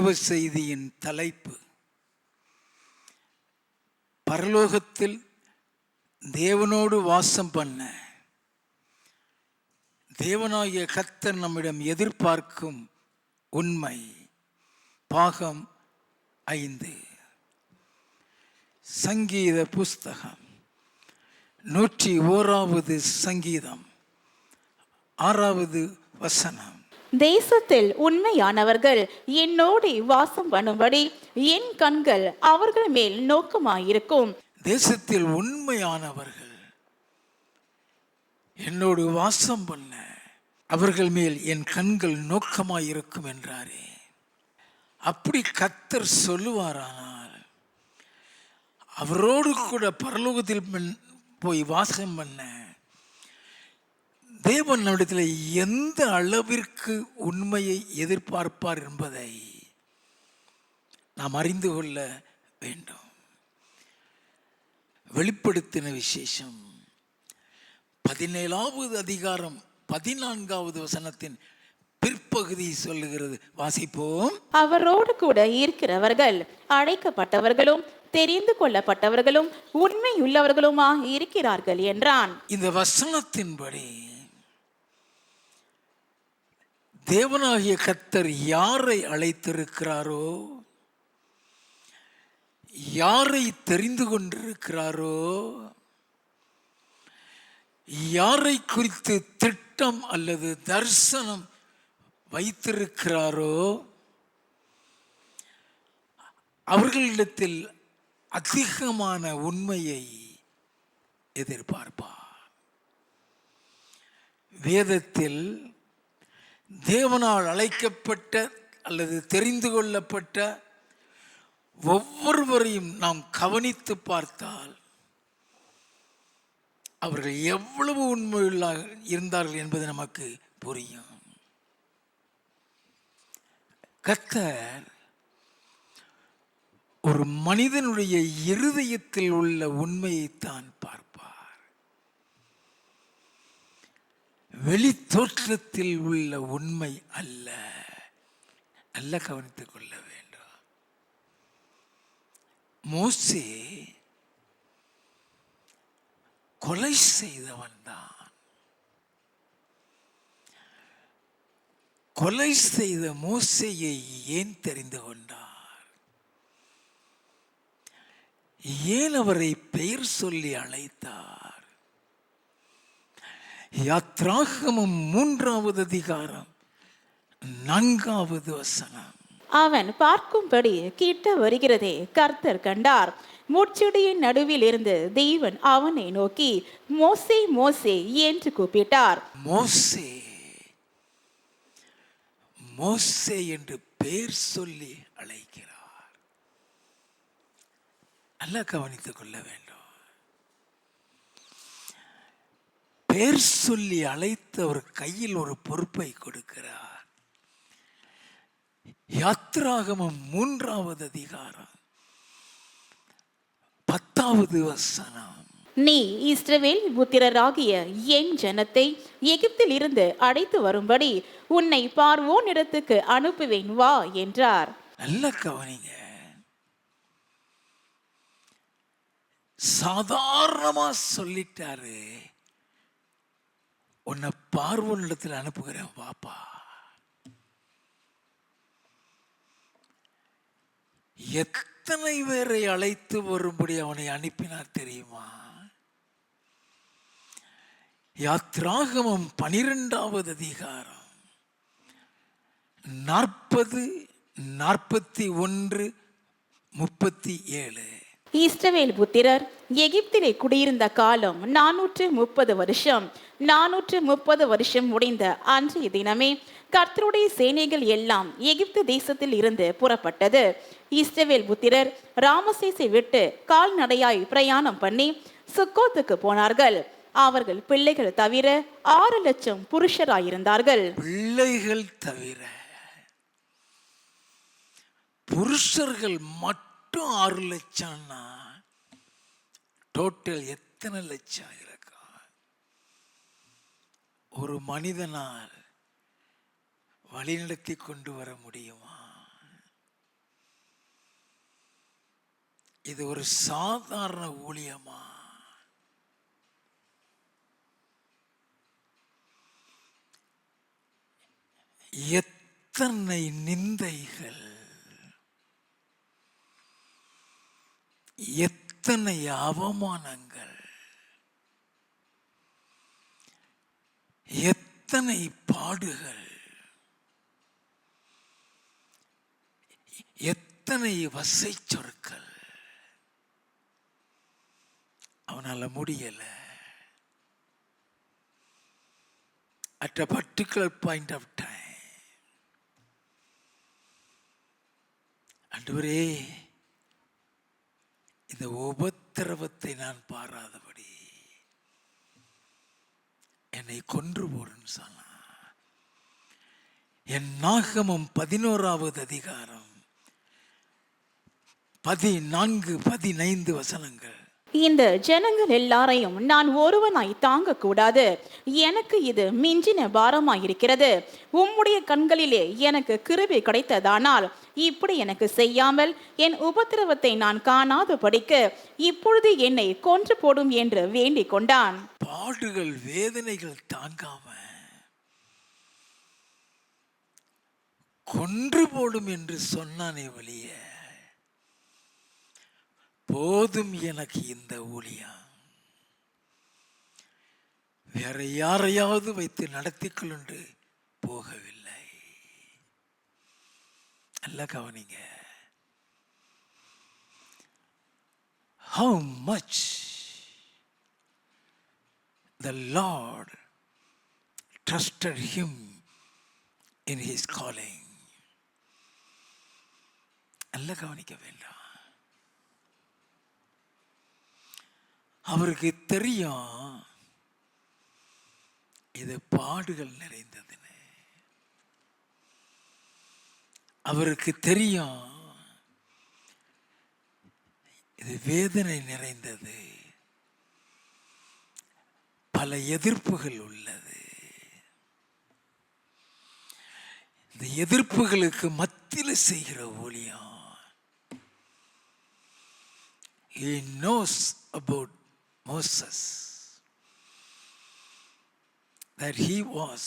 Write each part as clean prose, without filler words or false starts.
தேவ செய்தியின் தலைப்பு பரலோகத்தில் தேவனோடு வாசம் பண்ண தேவனாகிய கர்த்தர் நம்மிடம் எதிர்பார்க்கும் உண்மை. பாகம் 5. சங்கீத புஸ்தகம் 101வது சங்கீதம் 6வது வசனம். தேசத்தில் உண்மையானவர்கள் என்னோடு வாசம் பண்ணும்படி என் கண்கள் அவர்கள் மேல் நோக்கமாயிருக்கும். தேசத்தில் உண்மையானவர்கள் என்னோடு வாசம் பண்ண அவர்கள் மேல் என் கண்கள் நோக்கமாயிருக்கும் என்றாரே. அப்படி கர்த்தர் சொல்லுவாரானால் அவரோடு கூட பரலோகத்தில் போய் வாசம் பண்ண தேவன் நம்மிடத்தில் எந்த அளவிற்கு உண்மையை எதிர்பார்ப்பார் என்பதை நாம் அறிந்து கொள்ள வேண்டும். வெளிப்படுத்தின விசேஷம் 17வது அதிகாரம் 14வது வசனத்தின் பிற்பகுதி சொல்லுகிறது. வாசிப்போம். அவரோடு கூட இருக்கிறவர்கள் அழைக்கப்பட்டவர்களும் தெரிந்து கொள்ளப்பட்டவர்களும் உண்மையுள்ளவர்களுமா இருக்கிறார்கள் என்றான். இந்த வசனத்தின்படி தேவனாகிய கர்த்தர் யாரை அழைத்திருக்கிறாரோ, யாரை தெரிந்து கொண்டிருக்கிறாரோ, யாரை குறித்து திட்டம் அல்லது தரிசனம் வைத்திருக்கிறாரோ அவர்களிடத்தில் அதிகமான உண்மையை எதிர்பார்ப்பார். வேதத்தில் தேவனால் அழைக்கப்பட்ட அல்லது தெரிந்து கொள்ளப்பட்ட ஒவ்வொருவரையும் நாம் கவனித்து பார்த்தால் அவர்கள் எவ்வளவு உண்மையுள்ள இருந்தார்கள் என்பது நமக்கு புரியும். கர்த்தர் ஒரு மனிதனுடைய இருதயத்தில் உள்ள உண்மையைத்தான் பார்ப்பார். வெளி தோற்றத்தில் உள்ள உண்மை அல்ல. நல்ல கவனித்துக் கொள்ள வேண்டும். மோசே கொலை செய்தவன் தான். கொலை செய்த மோசேயை ஏன் தெரிந்து கொண்டார்? ஏன் அவரை பெயர் சொல்லி அழைத்தார்? யாத்ராகமம் 3வது அதிகாரம் 4வது வசனம். அவன் பார்க்கும்படி கிட்ட வருகிறதே கர்த்தர் கண்டார். முட்செடியின் நடுவில் இருந்து தேவன் அவனை நோக்கி மோசே மோசே என்று கூப்பிட்டார். மோசே மோசே என்று பெயர் சொல்லி அழைக்கிறார். நல்லா கவனித்துக் கொள்ள வேண்டும். பெயர் சொல்லி அழைத்து அவர் கையில் ஒரு பொறுப்பை கொடுக்கிறார். யாத்ராகமம் 3வது அதிகாரம் 10வது வசனம். நீ இஸ்ரவேல் புத்திரராகிய என் ஜனத்தை எகிப்தில் இருந்து அழைத்து வரும்படி உன்னை பார்வோன் இடத்துக்கு அனுப்புவேன் வா என்றார். நல்ல கவனிங்க. சாதாரணமா சொல்லிட்டாரு, உன்னை பார்வோன் இடத்தில் அனுப்புகிறேன் வாப்பா. எத்தனை பேரை அழைத்து வரும்படி அவனை அனுப்பினார் தெரியுமா? யாத்ராகமம் 12வது அதிகாரம் 40, 41, 37. இஸ்ரவேல் புத்திரர் எகிப்திலே குடியிருந்த காலம் 430 வருஷம். 430 வருஷம் முடிந்த அன்றைய தினமே கர்த்தருடைய சேனைகள் எல்லாம் எகிப்து தேசத்தில் இருந்து புறப்பட்டது. இஸ்ரவேல் புத்திரர் ராமசேசை விட்டு கால்நடையாய் பிரயாணம் பண்ணி சுக்கோத்துக்கு போனார்கள். அவர்கள் பிள்ளைகள் தவிர 6 லட்சம் புருஷராயிருந்தார்கள். பிள்ளைகள் தவிர புருஷர்கள் மட்டும் 6 லட்சம்னா டோட்டல் எத்தனை லட்சம் இருக்கும்? ஒரு மனிதனால் வழிநடத்தி கொண்டு வர முடியுமா? இது ஒரு சாதாரண ஊழியமா? எத்தனை நிந்தைகள், எத்தனை அவமானங்கள், எத்தனை பாடுகள், எத்தனை வசை சொற்கள். அவனால முடியல. at a particular point of time, ஆண்டவரே, இந்த உபத்திரவத்தை நான் பாராதபடி என்னை கொன்று போடுன்னு சொன்னான். என்னாகமம் 11வது அதிகாரம் 14, 15 வசனங்கள். இந்த ஜனங்கள் எல்லாரையும் நான் ஒருவனாய் தாங்க கூடாது. எனக்கு இது மிஞ்சின பாரமாயிருக்கிறது. உம்முடைய கண்களிலே எனக்கு கிருபை கிடைத்ததானால் இப்படி எனக்கு செய்யாமல் என் உபத்திரவத்தை நான் காணாத படிக்க இப்பொழுது என்னை கொன்று போடும் என்று வேண்டிக் கொண்டான். பாடுகள், வேதனைகள் தாங்காம கொன்று போடும் என்று சொன்னானே வழிய, போதும் எனக்கு இந்த ஊழியம், வேற யாரையாவது வைத்து நடத்திக்கொள் என்று போகவில்லை. நல்ல கவனிங்க. How much the Lord trusted him in his calling. நல்ல கவனிக்க வேண்டாம். அவருக்கு தெரியும் இது பாடுகள் நிறைந்ததுன்னு. அவருக்கு தெரியும் இது வேதனை நிறைந்தது, பல எதிர்ப்புகள் உள்ளது. இந்த எதிர்ப்புகளுக்கு மத்தியில் செய்கிற ஊழியம். He knows about Moses, that he was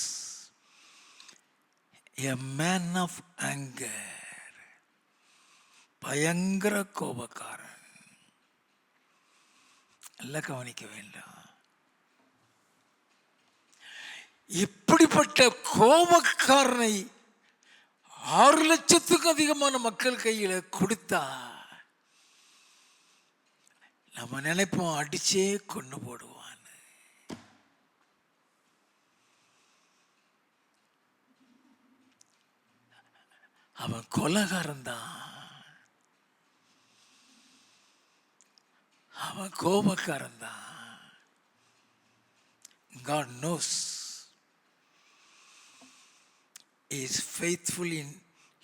a man of anger, பயங்கர கோபக்காரன். நல்லா கவனிக்க வேண்டாம். இப்படிப்பட்ட கோபக்காரனை 6 லட்சத்துக்கும் அதிகமான மக்கள் கையில கொடுத்தா நம்ம நினைப்போம் அடிச்சே கொண்டு போடுவான்னு. அவன் கொலைகாரன் தான், அவன் கோபக்காரன் தான். God knows he is faithful in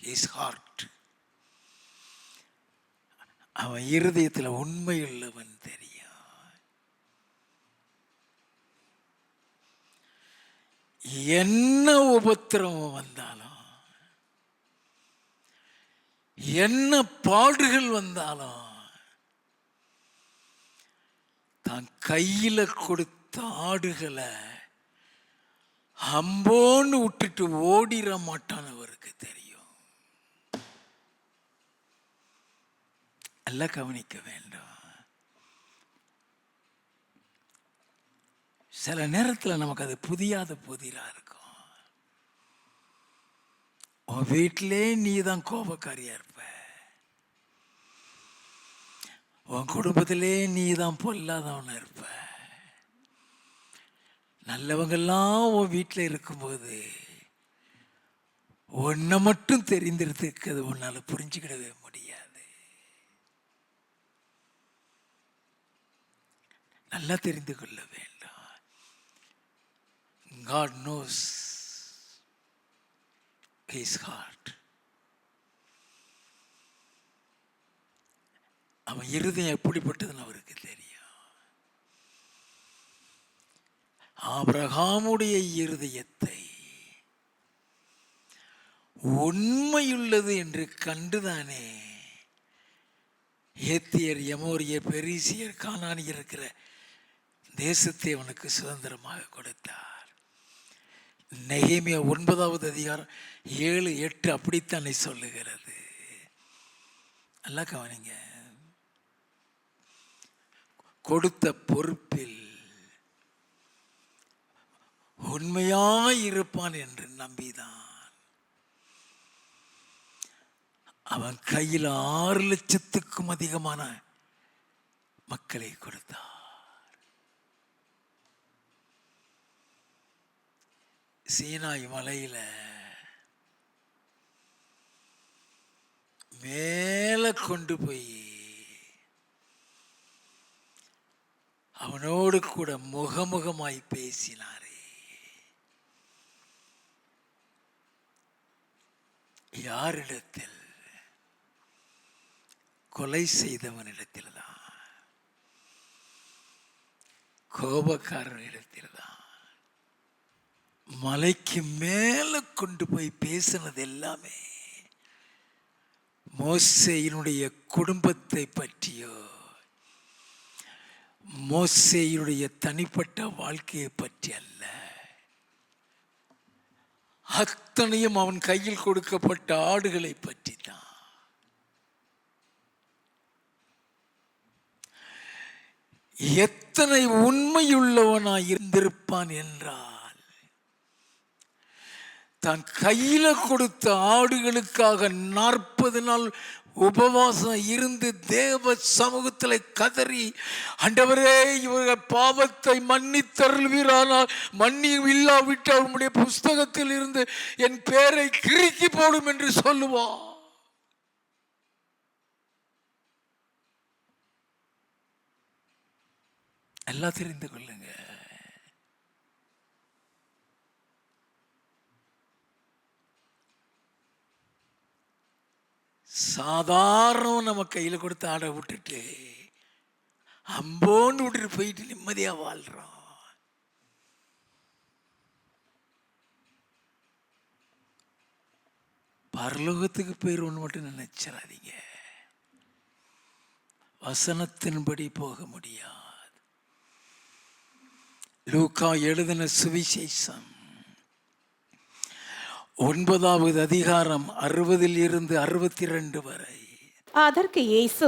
his heart. அவன் இருதயத்தில் உண்மையுள்ளவன் தெரியும். என்ன உபத்திரவம் வந்தாலும், என்ன பாடுகள் வந்தாலும், தான் கையில கொடுத்த ஆடுகளை அம்போன்னு விட்டுட்டு ஓடிட மாட்டான். அவருக்கு தெரியும். நல்லா கவனிக்க வேண்டும். சில நேரத்தில் நமக்கு அது புதியாத புதிரா இருக்கும். உன் வீட்டிலே நீ தான் கோபக்காரியா இருப்ப, உன் குடும்பத்திலே நீ தான் பொல்லாதவனா இருப்ப. நல்லவங்கெல்லாம் உன் வீட்டில் இருக்கும்போது உன்னை மட்டும் தெரிந்திருக்கு, அது உன்னால புரிஞ்சுக்கிடவே முடியாது. நல்லா தெரிந்து கொள்ள வேண்டும். God knows his heart. அவன் இருதயம் எப்படிப்பட்டதுன்னு அவருக்கு தெரியும். ஆபிரகாமுடைய இருதயத்தை உண்மையுள்ளது என்று கண்டுதானே ஏத்தியர், எமோரியர், பெரிசியர், கானானியர் இருக்கிற தேசத்தை அவனுக்கு சுதந்திரமாக கொடுத்தார். நெகேமியா 9வது அதிகாரம் 7, 8 அப்படித்தானே சொல்லுகிறது. நல்லா கவனிங்க. கொடுத்த பொறுப்பில் உண்மையாயிருப்பான் என்று நம்பிதான் அவன் கையில் 6 லட்சத்துக்கும் அதிகமான மக்களை கொடுத்தார். சீனாய் மலையில மேல கொண்டு போய் அவனோடு கூட முகமுகமாய் பேசினாரே. யாரிடத்தில்? கொலை செய்தவனிடத்தில் தான், கோபக்காரனிடத்தில் தான். மலைக்கு மேல கொண்டு போய் பேசினது எல்லாமே மோசேயினுடைய குடும்பத்தை பற்றியோ மோசேயினுடைய தனிப்பட்ட வாழ்க்கையை பற்றி அல்ல. அத்தனையும் அவன் கையில் கொடுக்கப்பட்ட ஆடுகளை பற்றி தான். எத்தனை உண்மையுள்ளவனாய் இருந்திருப்பான் என்றால், தான் கையில கொடுத்த ஆடுகளுக்காக 40 நாள் உபவாசம் இருந்து தேவ சமூகத்தில் கதறி, ஆண்டவரே இவர்கள் பாவத்தை மன்னித்தருள்வீரானால், மன்னி இல்லாவிட்டால் உம்முடைய புஸ்தகத்தில் இருந்து என் பேரை கிறுக்கி போடும் என்று சொல்லுவான். எல்லாம் தெரிந்து கொள்ளுங்க. சாதாரண நம்ம கையில் கொடுத்த ஆடை விட்டுட்டு அம்போன்னு விட்டுட்டு போயிட்டு நிம்மதியா வாழ்றோம். பரலோகத்துக்கு போயிடுவோன்னு மட்டும் நினைச்சிடாதீங்க. வசனத்தின்படி போக முடியாது. லூக்கா எழுதின சுவிசேஷம் 9வது அதிகாரம் 60 62 வரை. அதற்கு இயேசு,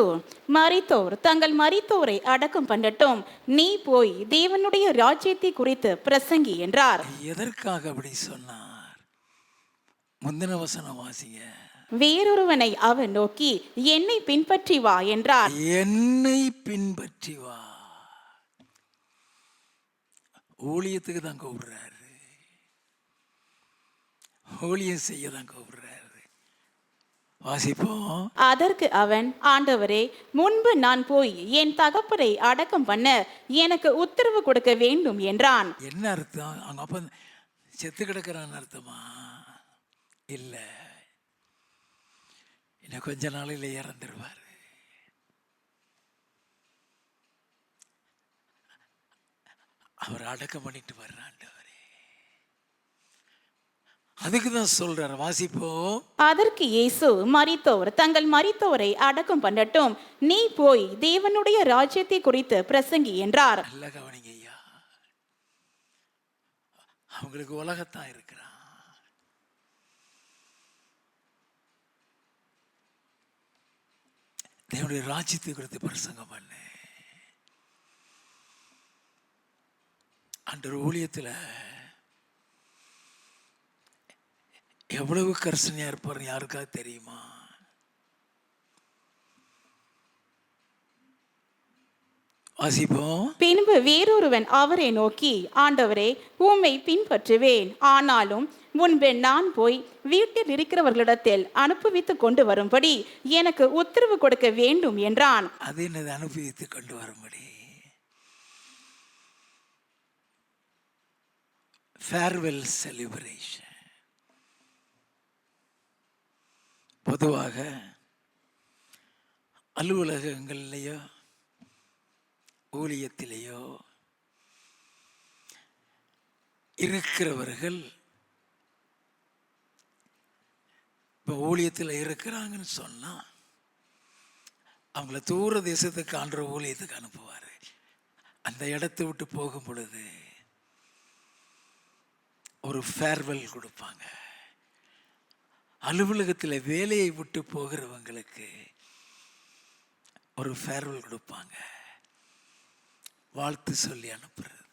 மரித்தோர் தங்கள் மரித்தோரை அடக்கம் பண்ணட்டும், நீ போய் தேவனுடைய ராஜ்யத்தை குறித்து பிரசங்கி என்றார். எதற்காக அப்படி சொன்னார்? முந்தின வசனம் வாசிங்க. வேறொருவனை அவர் நோக்கி, என்னை பின்பற்றி வா என்றார். என்னை பின்பற்றி வா. ஊழியத்துக்கு தான் கூப்பிடுறாரு, ஊழியம் செய்ய தான் கூப்பிடுறாரு. வாசிப்போம். அதற்கு அவன், ஆண்டவரே, முன்பு நான் போய் என் தகப்பனை அடக்கம் பண்ண எனக்கு உத்தரவு கொடுக்க வேண்டும் என்றான். என்ன அர்த்தம்? அவங்க அப்ப செத்து கிடக்கிறான்னு அர்த்தமா? இல்ல, இன்னும் கொஞ்ச நாளில் இறந்துருவாரு. அவர் அடக்கம் பண்ணிட்டு வர்றாண்டவரே. அதுக்கு தான் சொல்றார். வாசிப்போம். அதற்கு இயேசு, மரித்தோர் தங்கள் மரித்தோரை அடக்கம் பண்ணட்டும், நீ போய் தேவனுடைய ராஜ்யத்தை குறித்து பிரசங்கி என்றார். நல்ல கவனிங்க ஐயா, அவங்களுக்கு உலகத்தான் இருக்கிறான். தேவனுடைய ராஜ்யத்தை குறித்து பிரசங்கம் பண்ண அன்ற ஊழியத்தில் எவ்வளவு கர்சனையா இருப்பார் யாருக்காவது தெரியுமா? வாசிப்போம். பின்பு வேறொருவன் அவரை நோக்கி, ஆண்டவரே, உம்மை பின்பற்றுவேன், ஆனாலும் முன்பு நான் போய் வீட்டில் இருக்கிறவர்களிடத்தில் அனுப்புவித்து கொண்டு வரும்படி எனக்கு உத்தரவு கொடுக்க வேண்டும் என்றான். அது என்னது? அனுப்புவித்து கொண்டு வரும்படி? Farewell celebration. பொதுவாக அலுவலகங்கள்லையோ ஊழியத்திலேயோ இருக்கிறவர்கள், இப்போ ஊழியத்தில் இருக்கிறாங்கன்னு சொன்னா அவங்கள தூர தேசத்துக்கு ஆண்டவர் ஊழியத்துக்கு அனுப்புவார். அந்த இடத்தை விட்டு போகும் பொழுது ஒரு ஃபேர்வெல் கொடுப்பாங்க. அலுவலகத்தில் வேலையை விட்டு போகிறவங்களுக்கு ஒரு ஃபேர்வெல் கொடுப்பாங்க, வாழ்த்து சொல்லி அனுப்புறது.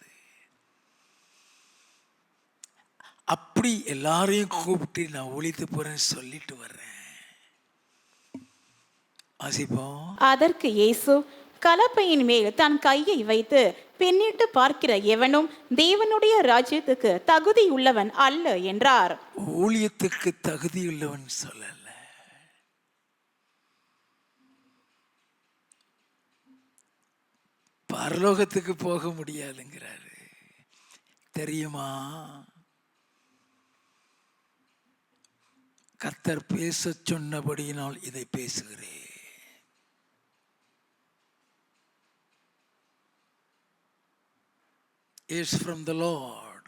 அப்படி எல்லாரையும் கூப்பிட்டு நான் ஒழித்து போறேன்னு சொல்லிட்டு வர்றேன். வாசிப்போம். அதற்கு இயேசு, கலப்பையின் மேல் தன் கையை வைத்து பின்னிட்டு பார்க்கிற எவனும் தேவனுடைய ராஜ்யத்துக்கு தகுதி உள்ளவன் அல்ல என்றார். ஊழியத்துக்கு தகுதியுள்ளவன் சொல்லல, பரலோகத்துக்கு போக முடியாதுங்கிறாரு. தெரியுமா? கர்த்தர் பேச சொன்னபடியினால் இதை பேசுகிறேன். Is from the Lord.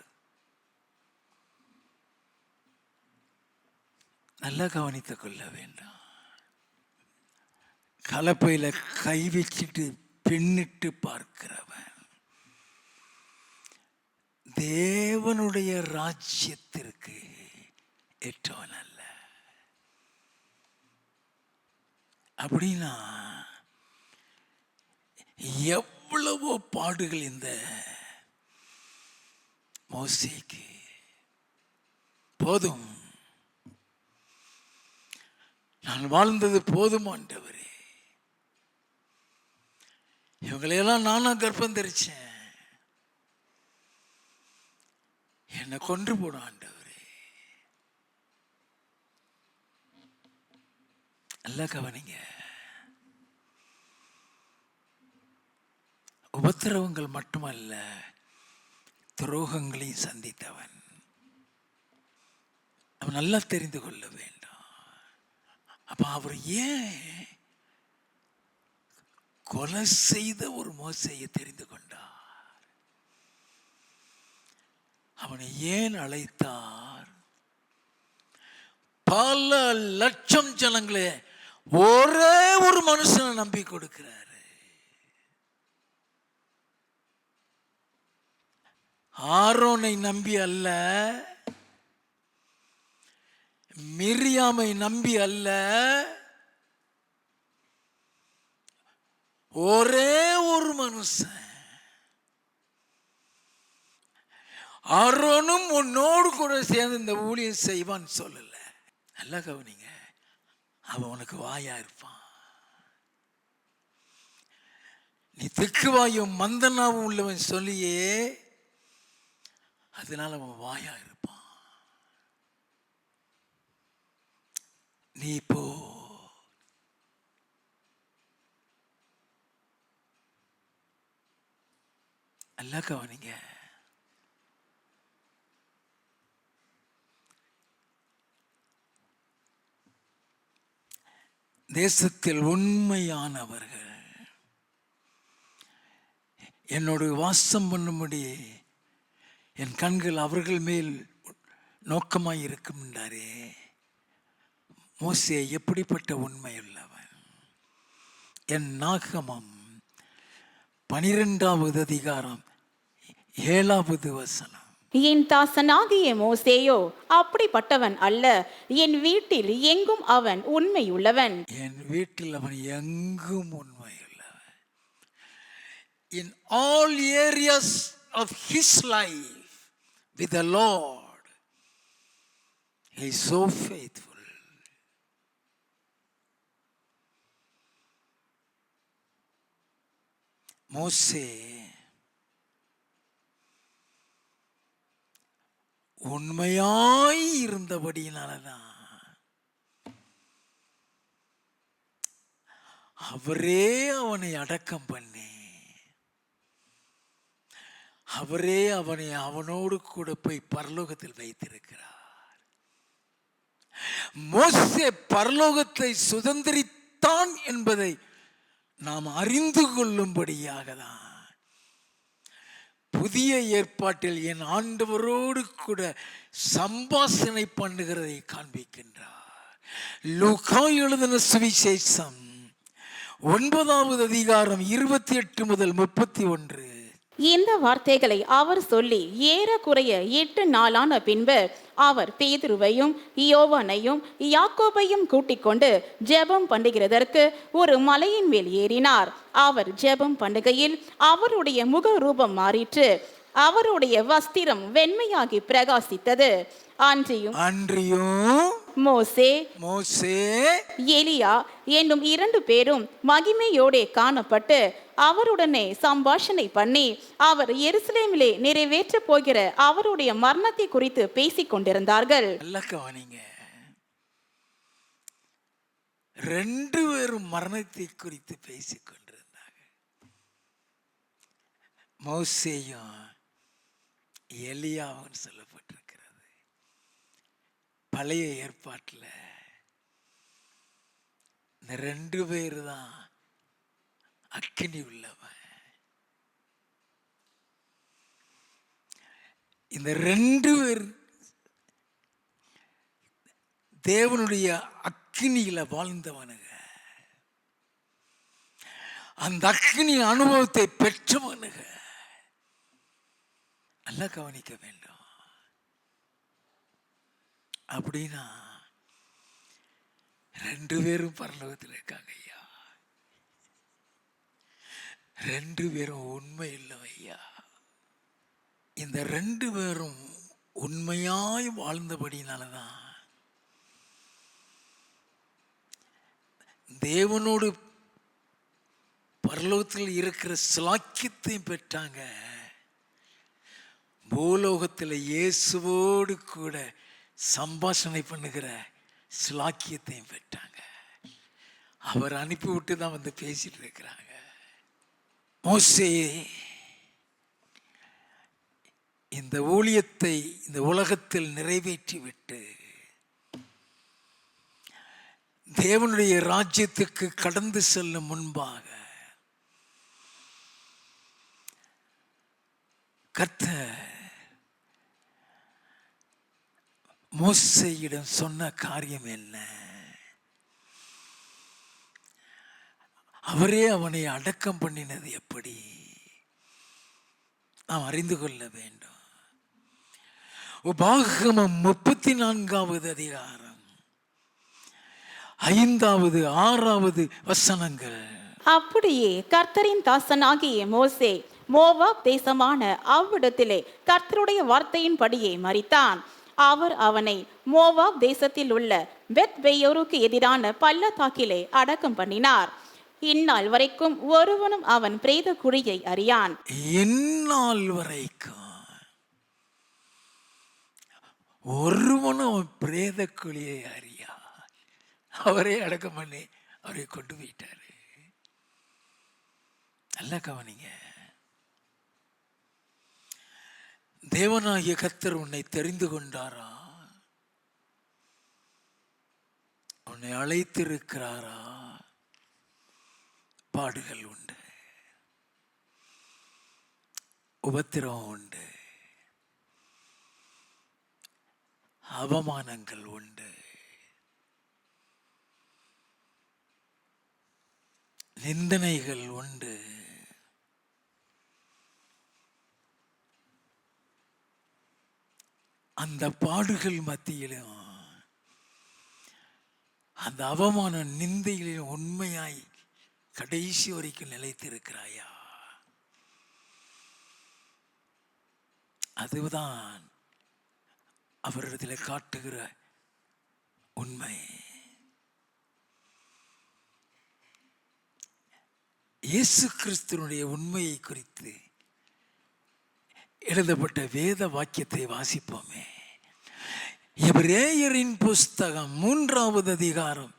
நல்லா கவனித்துக் கொள்ள வேண்டாம். கலப்பையில கை வச்சிட்டு பின்னிட்டு பார்க்கிறவன் தேவனுடைய ராஜ்யத்திற்கு ஏற்றவன் அல்ல. அப்படின்னா எவ்வளவோ பாடுகள் இந்த மோசேக்கு. போதும், நான் வாழ்ந்தது போதும் ஆண்டவரே, இவங்களையெல்லாம் நானா கர்ப்பம் தரிச்சேன், என்னை கொன்று போடும் ஆண்டவரே. நல்லா கவனிங்க. உபத்திரவங்கள் மட்டுமல்ல, துரோகங்களையும் சந்தித்தவன். அவன் நல்லா தெரிந்து கொள்ள வேண்டாம். அப்ப அவர் ஏன் கொலை செய்த ஒரு மோசையை தெரிந்து கொண்டார்? அவனை ஏன் அழைத்தார்? பல லட்சம் ஜனங்களே ஒரே ஒரு மனுஷனை நம்பி கொடுக்கிறாரு. ஆரோனை நம்பி அல்ல, மிரியாமை நம்பி அல்ல, ஒரே ஒரு மனுஷன். ஆரோனும் உன்னோடு கூட சேர்ந்து இந்த ஊழியம் செய்வான்னு சொல்லல. நல்லா கவனிங்க. அவன் உனக்கு வாயா இருப்பான். நீ திக்குவாயும் மந்தனாவும் உள்ளவன் சொல்லியே, அதனால அவன் வாயா இருப்பான். நீ இப்போ நல்லா கவனிங்க. தேசத்தில் உண்மையானவர்கள் என்னோடு வாசம் பண்ணும்படி என் கண்கள் அவர்கள் மேல் நோக்கமாய் இருக்கும் என்றாரே. மோசே எப்படிப்பட்ட உண்மையுள்ளவன்! என் நாகமம் 12வது அதிகாரம் 7வது வசனம். என் தாசனாகிய மோசேயோ அப்படிப்பட்டவன் அல்ல, என் வீட்டில் எங்கும் அவன் உண்மையுள்ளவன். என் வீட்டில் அவன் எங்கும் உண்மையுள்ளவன். In all areas of his life with the Lord, he is so faithful. மோசே உண்மையாய் இருந்தபடியினாலதான் அவரே அவனை அடக்கம் பண்ணி, அவரே அவனை அவனோடு கூட போய் பரலோகத்தில் வைத்திருக்கிறார். மோசே பரலோகத்தை சுதந்திரித்தான் என்பதை நாம் அறிந்து கொள்ளும்படியாக தான் புதிய ஏற்பாட்டில் என் ஆண்டவரோடு கூட சம்பாஷணை பண்ணுகிறதை காண்பிக்கின்றார். லூக்கா எழுதின சுவிசேஷம் 9வது அதிகாரம் 28 முதல் 31. இந்த வார்த்தைகளை அவர் சொல்லி ஏறக்குறைய 8 நாளான பின்பு அவர் பேதுருவையும் யோவானையும் யாக்கோபையும் கூட்டிக் கொண்டு ஜெபம் பண்ணுகிறதற்கு ஒரு மலையின் மேல் ஏறினார். அவர் ஜெபம் பண்ணுகையில் அவருடைய முக ரூபம் மாறிற்று, அவருடைய வஸ்திரம் வெண்மையாகி பிரகாசித்தது. அன்றியும் மோசே எலியா என்னும் 2 பேரும் மகிமையோடே காணப்பட்டு அவருடனே சம்பாஷணை பண்ணி அவர் எருசலேமிலே நிறைவேற்ற போகிற அவருடைய மரணத்தை குறித்து பேசிக் கொண்டிருந்தார்கள். 2 பேரும் மரணத்தை குறித்து பேசிக் கொண்டிருந்தார்கள். மோசேயும் எலியாவும் சொல்லப்பட்டிருக்கிறது. பழைய ஏற்பாட்டில் இந்த 2 பேர் தான் அக்கினி உள்ளவன். இந்த 2 பேர் தேவனுடைய அக்கினியில வாழ்ந்தவனுங்க, அந்த அக்கினி அனுபவத்தை பெற்றவனுங்க. நல்லா கவனிக்க வேண்டும். அப்படின்னா 2 பேரும் பரலோகத்தில் இருக்காங்க ஐயா. 2 பேரும் உண்மை இல்லை ஐயா. இந்த 2 பேரும் உண்மையாய் வாழ்ந்தபடினாலதான் தேவனோடு பரலோகத்தில் இருக்கிற சிலாக்கியத்தையும் பெற்றாங்க. பூலோகத்தில் இயேசுவோடு கூட சம்பாஷணை பண்ணுகிற சிலாக்கியத்தையும் பெற்றாங்க. அவர் அனுப்பி விட்டு தான் வந்து பேசிட்டு இருக்கிறாங்க. மோசே இந்த ஊழியத்தை இந்த உலகத்தில் நிறைவேற்றி விட்டு தேவனுடைய ராஜ்யத்துக்கு கடந்து செல்லும் முன்பாக கர்த்தர் மோசேயிடம் சொன்ன காரியம் என்ன? அவரே அவனை அடக்கம் பண்ணினது எப்படி நாம் அறிந்து கொள்ள வேண்டும். உபாகமம் 34வது அதிகாரம் 5வது 6வது வசனங்கள். அப்படியே கர்த்தரின் தாசனாகிய மோசே மோவாப் தேசமான அவ்விடத்திலே கர்த்தருடைய வார்த்தையின்படியே மரித்தான். அவர் அவனை மோவாப் தேசத்தில் உள்ள பெத் பெயோருக்கு எதிரான பள்ளத்தாக்கிலே அடக்கம் பண்ணினார். இந்நாள் வரைக்கும் ஒருவனும் அவன் பிரேத குழியை அறியான். இந்நாள் வரைக்கும் ஒருவனும் அவன் பிரேத குழியை அறியான். அவரே அடக்கம் பண்ணி அவரை கொண்டு போயிட்டாரு. நல்லா கவனிங்க. தேவனாகிய கர்த்தர் உன்னை தெரிந்து கொண்டாரா? உன்னை அழைத்திருக்கிறாரா? பாடுகள் உண்டு, உபத்திரம் உண்டு, அவமானங்கள் உண்டு, நிந்தனைகள் உண்டு. அந்த பாடுகள் மத்தியிலும் அந்த அவமான நிந்தையிலும் உண்மையாய் கடைசி வரைக்கும் நிலைத்திருக்கிறாயா? அதுதான் அவரிடத்தில் காட்டுகிற உண்மை. இயேசு கிறிஸ்துவனுடைய உண்மையை குறித்து எழுதப்பட்ட வேத வாக்கியத்தை வாசிப்போமே. எபிரேயரின் புஸ்தகம் 3வது அதிகாரம்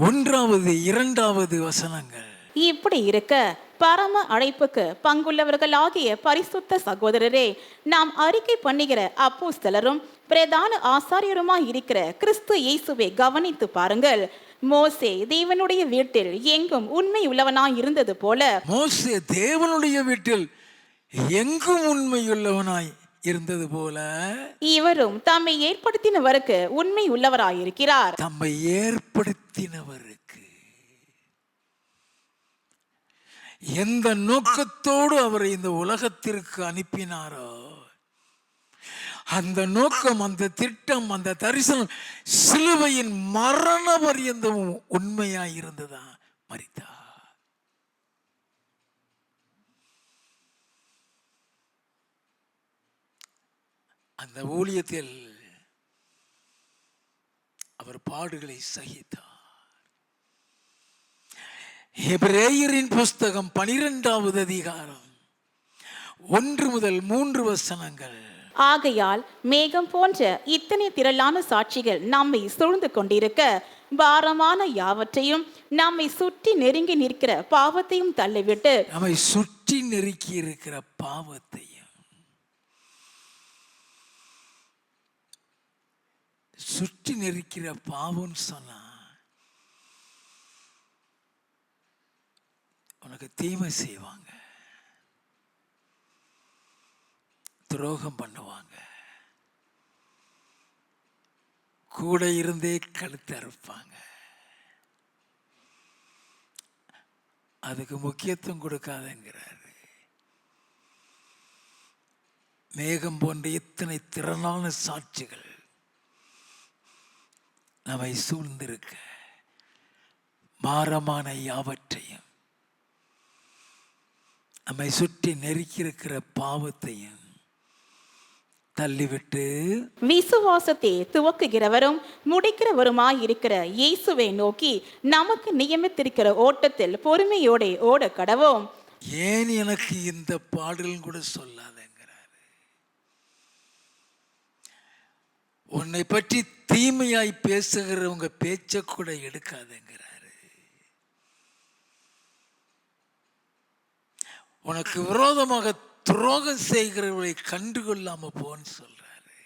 1வது 2வது வசனங்கள். இப்படி இருக்க பரம அழைப்புக்கு பங்குள்ளவர்களாகிய பரிசுத்த சகோதரரே, நாம் அறிக்கை பண்ணுகிற அப்போஸ்தலரும் பிரதான ஆசாரியருமாய் இருக்கிற கிறிஸ்து இயேசுவை கவனித்து பாருங்கள். மோசே தேவனுடைய வீட்டில் எங்கும் உண்மை உள்ளவனாய் இருந்தது போல, மோசே தேவனுடைய வீட்டில் எங்கும் உண்மையுள்ளவனாய் இருந்தது போல, இவரும் தம்மை ஏற்படுத்தினவருக்கு உண்மை உள்ளவராயிருக்கிறார். தம்மை ஏற்படுத்தினவருக்கு எந்த நோக்கத்தோடு அவரை இந்த உலகத்திற்கு அனுப்பினாரோ அந்த நோக்கம், அந்த திட்டம், அந்த தரிசனம் சிலுவையின் மரண பரியந்தம் உண்மையாய் இருந்ததா. மரித்தார். அந்த ஊழியத்தில் அவர் பாடுகளை சகித்தார். எபிரேயரின் புஸ்தகம் 12வது அதிகாரம் 1 முதல் 3 வசனங்கள். ஆகையால் மேகம் போன்ற இத்தனை திரளான சாட்சிகள் நம்மை சூழ்ந்து கொண்டிருக்க, பாரமான யாவற்றையும் நம்மை சுற்றி நெருங்கி நிற்கிற பாவத்தையும் தள்ளிவிட்டு, நம்மை சுற்றி நெருக்கி இருக்கிற பாவத்தையும், சுற்றி நெருக்கிற பாவம் சொன்னா உனக்கு தீமை செய்வாங்க, துரோகம் பண்ணுவாங்க, கூட இருந்தே கழுத்து அறுப்பாங்க. அதுக்கு முக்கியத்துவம் கொடுக்காதங்கிறாரு. மேகம் போன்ற இத்தனை திறனான சாட்சிகள் நம்மை சூழ்ந்திருக்க, பாரமான யாவற்றையும், நம்மை சுற்றி நெருக்கியிருக்கிற பாவத்தையும் தள்ளிவிட்டு, விசுவாசத்தை துவக்குகிறவரும் முடிக்கிறவருமாயிருக்கிற இயேசுவை நோக்கி நமக்கு நியமித்திருக்கிற ஓட்டத்தில் பொறுமையோட ஓட கடவோம். ஏன் எனக்கு இந்த பாடலும் கூட சொல்லாதங்கிறாரு. உன்னை பற்றி தீமையாய் பேசுகிறவங்க பேச்ச கூட எடுக்காதங்கிறாரு. உனக்கு விரோதமாக துரோகம் செய்கிறவர்களை கண்டுகொள்ளாம போன்னு சொல்றாரு.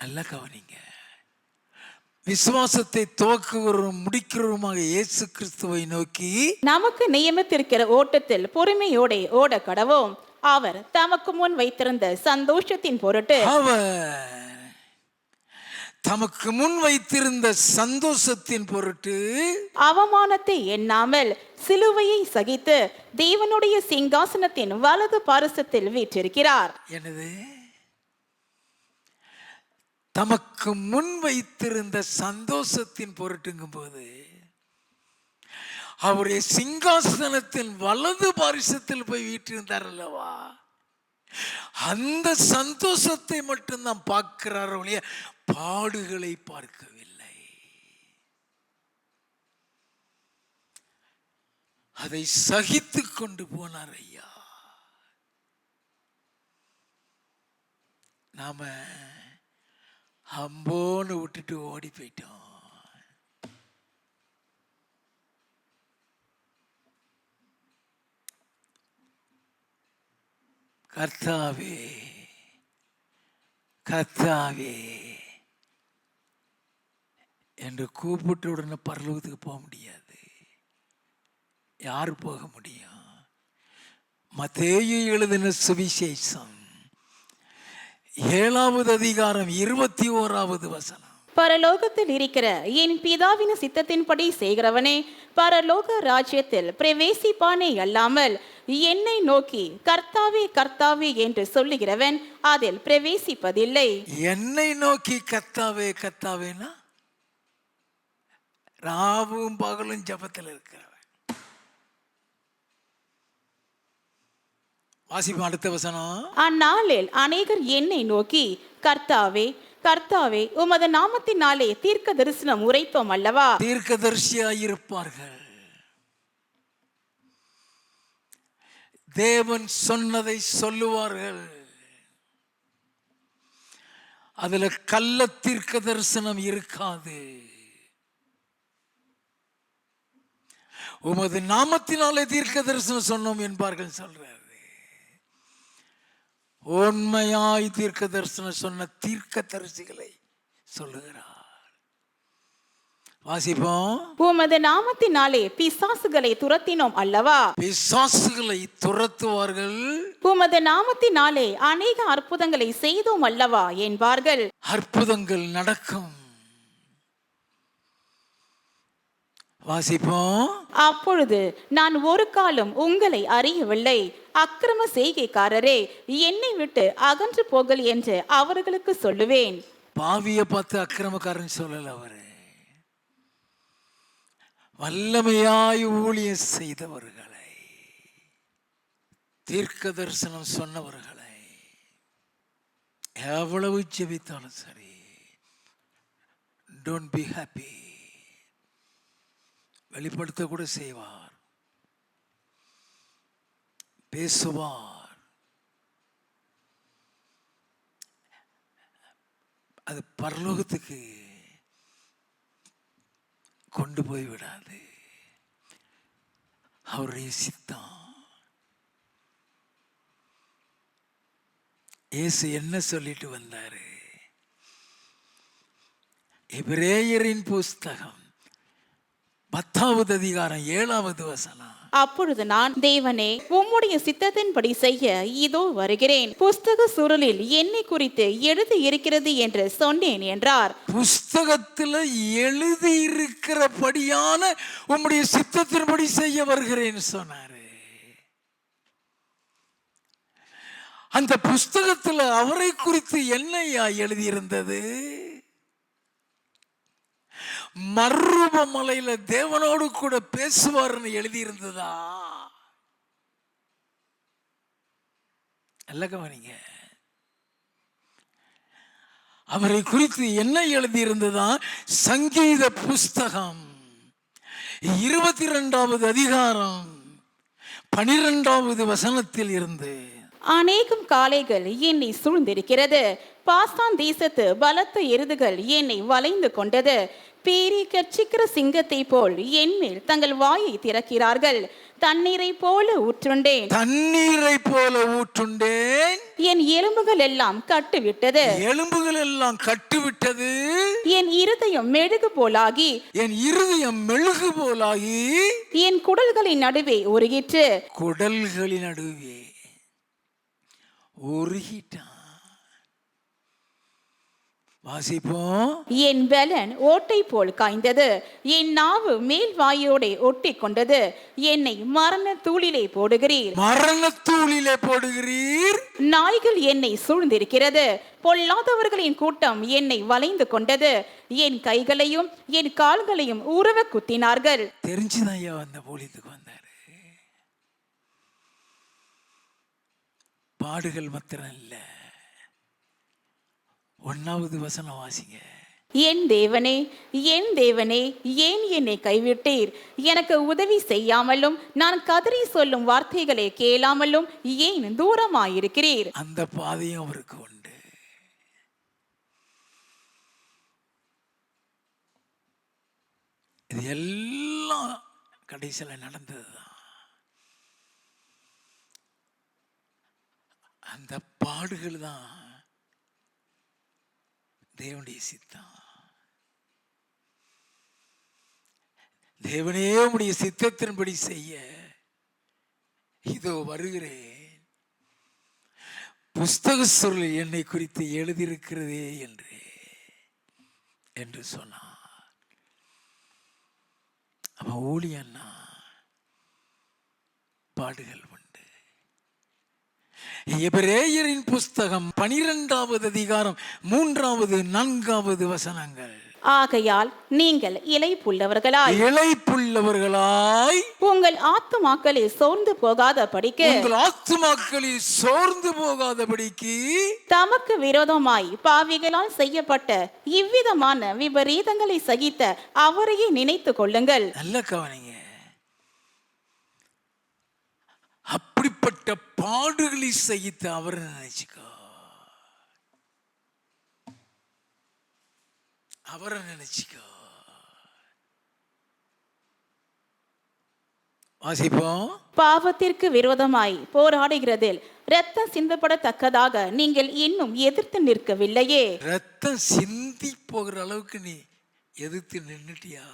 நல்லா கவனிங்க. விசுவாசத்தை துவக்குகிறவரும் முடிக்கிறவருமாக இயேசு கிறிஸ்துவை நோக்கி நமக்கு நியமித்திருக்கிற ஓட்டத்தில் பொறுமையோட ஓட கடவோம். அவர் தமக்கு முன் வைத்திருந்த சந்தோஷத்தின் பொருட்டு, அவர் தமக்கு முன் வைத்திருந்த சந்தோஷத்தின் பொருட்டு அவமானத்தை எண்ணாமல் சிலுவையை சகித்து தேவனுடைய சிங்காசனத்தின் வலது பாரிசத்தில் வீற்றிருக்கிறார். எனது தமக்கு முன் வைத்திருந்த சந்தோஷத்தின் பொருட்டுங்கும் போது அவருடைய சிங்காசனத்தின் வலது பாரிசத்தில் போய் வீற்றிருந்தார் அல்லவா. அந்த சந்தோஷத்தை மட்டும்தான் பார்க்கிறார் ஒழிய பாடுகளை பார்க்கவில்லை. அதை சகித்து கொண்டு போனார் ஐயா. நாம அம்போன்னு விட்டுட்டு ஓடி போயிட்டோம். கர்த்தாவே கர்த்தாவே என்று கூப்பிட்ட உடனே பரலோகத்துக்கு போக முடியாது. யார் போக முடியும்? மத்தேயு எழுதின சுவிசேஷம் 7வது அதிகாரம் 21வது வசனம். பரலோகத்தில் இருக்கிற என் பிதாவின் சித்தத்தின்படி செய்கிறவனே பரலோக ராஜ்யத்தில் பிரவேசிப்பானே அல்லாமல் என்னை நோக்கி கர்த்தாவே கர்த்தாவே என்று சொல்லுகிறவன் அதில் பிரவேசிப்பதில்லை. என்னை நோக்கி கர்த்தாவே கர்த்தாவேனா ராவும் பகலும் ஜபத்தில் இருக்கிறவன். வாசிப்போம் அடுத்த வசனம். அந்நாளில் அநேகர் என்னை நோக்கி கர்த்தாவே கர்த்தாவே உமது நாமத்தினாலே தீர்க்க தரிசனம் உரைத்தோம் அல்லவா. தீர்க்கதரிசியாயிருப்பார்கள். தேவன் சொன்னதை சொல்லுவார்கள். அதுல கள்ள தீர்க்க தரிசனம் இருக்காது. உமது நாமத்தினாலே தீர்க்க தரிசனம் சொன்னோம் என்பார்கள் சொல்றாரு. உண்மையாய் தீர்க்க தரிசனம் சொன்ன தீர்க்க தரிசிகளை சொல்லுகிறார். வாசிப்போம். உமது நாமத்தினாலே பிசாசுகளை துரத்தினோம் அல்லவா. பிசாசுகளை துரத்துவார்கள். உமது நாமத்தினாலே அநேக அற்புதங்களை செய்தோம் அல்லவா என்பார்கள். அற்புதங்கள் நடக்கும். வாசிப்போம். அப்பொழுது நான் ஒரு காலம் உங்களை அறியவில்லை, அக்கிரம செய்கைக்காரரே, என்னை விட்டு அகன்று போங்கள் என்று அவர்களுக்கு சொல்லுவேன். பாவியை பார்த்து அக்கிரமக்காரன் சொல்லல, அவரு வல்லமையாய் ஊழியம் செய்தவர்களை, தீர்க்க தரிசனம் சொன்னவர்களை எவ்வளவு ஜெபித்தாலும் சரி, டோன்ட் பி ஹாப்பி, வெளிப்படுத்த கூட செய்வார், பேசுவார். அது பரலோகத்துக்கு கொண்டு போய் விடாது. அவருடைய சித்தம். இயேசு என்ன சொல்லிட்டு வந்தாரு? எபிரேயரின் புஸ்தகம் 10வது அதிகாரம் 7வது வசனம். அப்பொழுது நான், தேவனே, உம்முடைய சித்தத்தின்படி செய்ய இதோ வருகிறேன், புஸ்தக சுருளில் என்னை குறித்து எழுதி இருக்கிறது என்று சொன்னேன் என்றார். புஸ்தகத்துல எழுதி இருக்கிறபடியான உம்முடைய சித்தத்தின்படி செய்ய வருகிறேன் சொன்னாரு. அந்த புஸ்தகத்துல அவரை குறித்து என்னையா எழுதியிருந்தது? மருவமலையில தேவனோடு கூட பேசுவார்னு எழுதியிருந்ததா? நல்ல கவனிங்க. அவரை குறித்து என்ன எழுதியிருந்ததா? சங்கீத புஸ்தகம் 22வது அதிகாரம் 12வது வசனத்தில் இருந்து, அநேகம் காளைகள் என்னை சூழ்ந்திருக்கிறது, பாசான் தேசத்து பலத்த எருதுகள் என்னை வளைந்து கொண்டது, பேரி கர்ச்சிக்கிற சிங்கத்தை போல் என் மேல் தங்கள் வாயை திறக்கிறார்கள், தண்ணீரை போல ஊற்றுண்டேன், தண்ணீரை போல ஊற்றுண்டேன், என் எலும்புகள் எல்லாம் கட்டுவிட்டது, எலும்புகள் எல்லாம் கட்டுவிட்டது, என் இருதயம் மெழுகு போலாகி, என் இருதயம் மெழுகு போலாகி, என் குடல்களின் நடுவே உருகிற்று. குடல்களின் நடுவே உருகிட்டான். வாசிப்போம். என் பலன் ஓட்டை போல் காய்ந்தது, என் நாவு மேல் வாயோட ஒட்டி கொண்டது, என்னை மரண தூளிலே போடுகிறீர், மரண தூளிலே போடுகிறீர், நாய்கள் என்னை சூழ்ந்திருக்கிறது, பொல்லாதவர்களின் கூட்டம் என்னை வளைந்து கொண்டது, என் கைகளையும் என் கால்களையும் உருவ குத்தினார்கள். தெரிஞ்சுதான் ஐயா அந்த ஊழியத்துக்கு வந்தாரு. பாடுகள் மாத்திரம் இல்ல. 1வது வசனம் வாசிங்க. என் தேவனே, என் தேவனே, ஏன் என்னை கைவிட்டீர்? எனக்கு உதவி செய்யாமலும் நான் கதறி சொல்லும் வார்த்தைகளை கேளாமலும் ஏன் தூரமாயிருக்கிறீர்? அந்த பாதையும் அவருக்கு உண்டு. இது எல்லாம் கடைசியில் நடந்ததுதான். அந்த பாடுகள் தான் தேவனுடைய சித்தம். தேவனே உம்முடைய சித்தத்தின்படி செய்ய இதோ வருகிறேன், புஸ்தக சுருளில் என்னை குறித்து எழுதியிருக்கிறதே என்று சொன்னான். அவன் ஊழியன்னா பாடுகள் உண்டு. எபிரேயரின் புஸ்தகம் 12வது அதிகாரம் 3வது 4வது வசனங்கள். ஆகையால் நீங்கள் இளைப்புள்ளவர்களாய் உங்கள் ஆத்துமாக்களில் சோர்ந்து போகாதபடிக்கு தமக்கு விரோதமாய் பாவிகளால் செய்யப்பட்ட இவ்விதமான விபரீதங்களை சகித்த அவரையே நினைத்து கொள்ளுங்கள். நல்ல கவனிங்க. அப்படிப்பட்ட பாடுகளை சகித்த அவரை நினைச்சுக்கோ. அவரை நினைச்சுக்கோ. வாசிப்போம். பாவத்திற்கு விரோதமாய் போராடுகிறதில் இரத்தம் சிந்தப்படத்தக்கதாக நீங்கள் இன்னும் எதிர்த்து நிற்கவில்லையே. ரத்தம் சிந்தி போகிற அளவுக்கு நீ எதிர்த்து நின்னுட்டியா?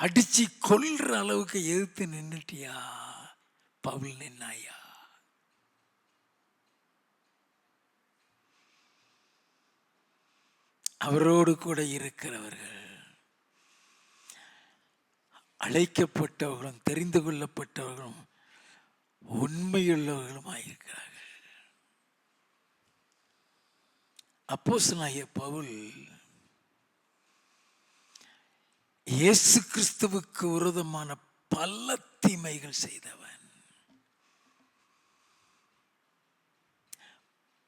அடிச்சு கொல்ற அளவுக்கு எதிர்த்து நின்னுட்டியா? பவுல் நின்னாயா? அவரோடு கூட இருக்கிறவர்கள் அழைக்கப்பட்டவர்களும் தெரிந்து கொள்ளப்பட்டவர்களும் உண்மையுள்ளவர்களுமாயிருக்கிறார்கள். அப்போஸ்தலனாகிய பவுல் இயேசு கிறிஸ்துவுக்கு விரோதமான பல தீமைகள் செய்தவன்.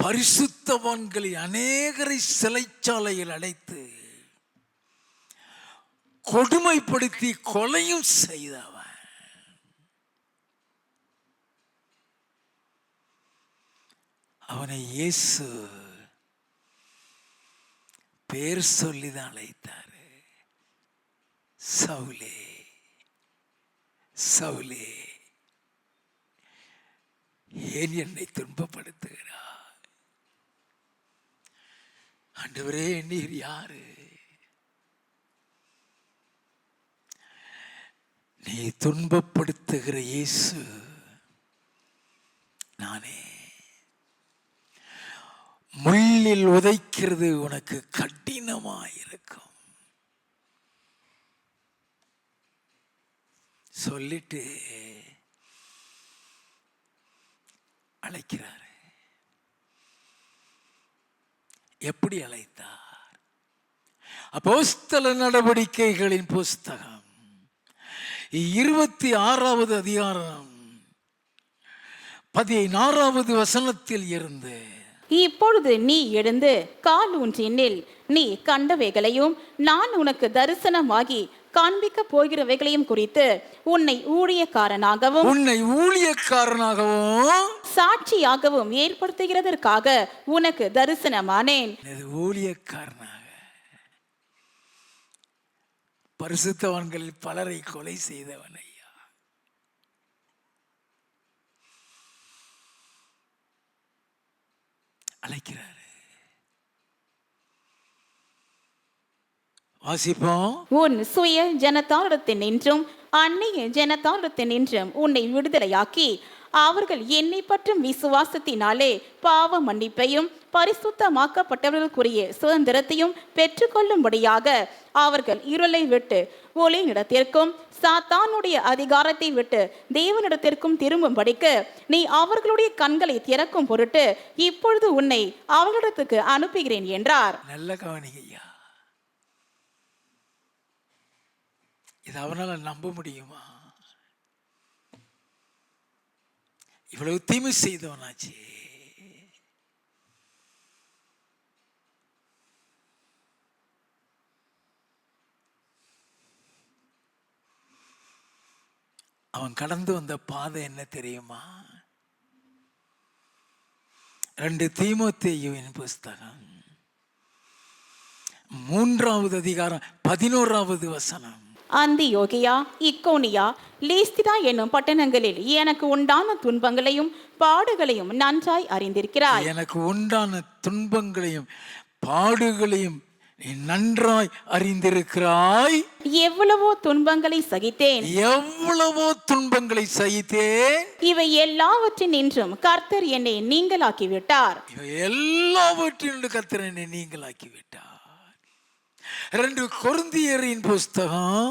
பரிசுத்தவான்களை அநேகரை சிறைச்சாலையில் அடைத்து கொடுமைப்படுத்தி கொலையும் செய்தவன். அவனை இயேசு பேர் சொல்லிதான் அழைத்தாரு. சவுலே, சவுலே, ஏன் என்னை துன்பப்படுத்துகிறார்? ஆண்டவரே, நீர் யாரு? நீ துன்பப்படுத்துகிற இயேசு நானே. முள்ளில் உதைக்கிறது உனக்கு கடினமாயிருக்கும் சொல்லிட்டு அழைக்கிறாரு. எப்படி அழைத்தார்? அப்போஸ்தல நடவடிக்கைகளின் புஸ்தகம் 26வது அதிகாரம் 16வது வசனத்தில் இருந்து, இப்பொழுது நீ எழுந்து கால் ஊன்றி நில். நீ கண்டவைகளையும் நான் உனக்கு தரிசனமாகி காண்பிக்க போகிறவைகளையும் குறித்து உன்னை ஊழியக்காரனாகவும் சாட்சியாகவும் ஏற்படுத்துகிறதற்காக உனக்கு தரிசனமானேன். ஊழியக்காரனாக பரிசுத்தவான்களில் பலரை கொலை செய்தவன் ஐயா. அழைக்கிறாரு. வாசிப்போம். உன் சுய ஜனத்தாரிடத்தினின்றும் அந்நிய ஜனத்தாரிடத்தினின்றும் உன்னை விடுதலையாக்கி அவர்கள் என்னை பற்றும் விசுவாசத்தினாலே பாவ மன்னிப்பையும் பரிசுத்தமாக்கப்பட்டவர்களுக்குரிய சுதந்திரத்தையும் பெற்றுக்கொள்ளும்படியாக அவர்கள் இருளை விட்டு ஒளியிடத்திற்கும் சாத்தானுடைய அதிகாரத்தை விட்டு தேவனிடத்திற்கும் திரும்பும்படிக்கு நீ அவர்களுடைய கண்களை திறக்கும் பொருட்டு இப்பொழுது உன்னை அவர்களிடத்துக்கு அனுப்புகிறேன் என்றார். நல்ல கவனிங்கய்யா. இது அவனால நம்ப முடியுமா? இவ்வளவு தீமை செய்தவனாச்சு. அவன் கடந்து வந்த பாதை என்ன தெரியுமா? 2 தீமோத்தேயுவின் புஸ்தகம் 3வது அதிகாரம் 11வது வசனம். அந்தியோகியா, இக்கோனியா, லீஸ்திரா என்னும் பட்டணங்களில் எனக்கு உண்டான துன்பங்களையும் பாடுகளையும் நன்றாய் அறிந்திருக்கிறாய். எனக்கு உண்டான துன்பங்களையும் பாடுகளையும் நீ நன்றாய் அறிந்திருக்கிறாய். எவ்வளவோ துன்பங்களை சகித்தேன், எவ்வளவோ துன்பங்களை சகித்தேன். இவை எல்லாவற்றினின்றும் கர்த்தர் என்னை நீங்களாக்கி விட்டார். இவை எல்லாவற்றினின்றும் கர்த்தர் என்னை நீங்களாக்கி விட்டார். 2 கொரிந்தியரின் புஸ்தகம்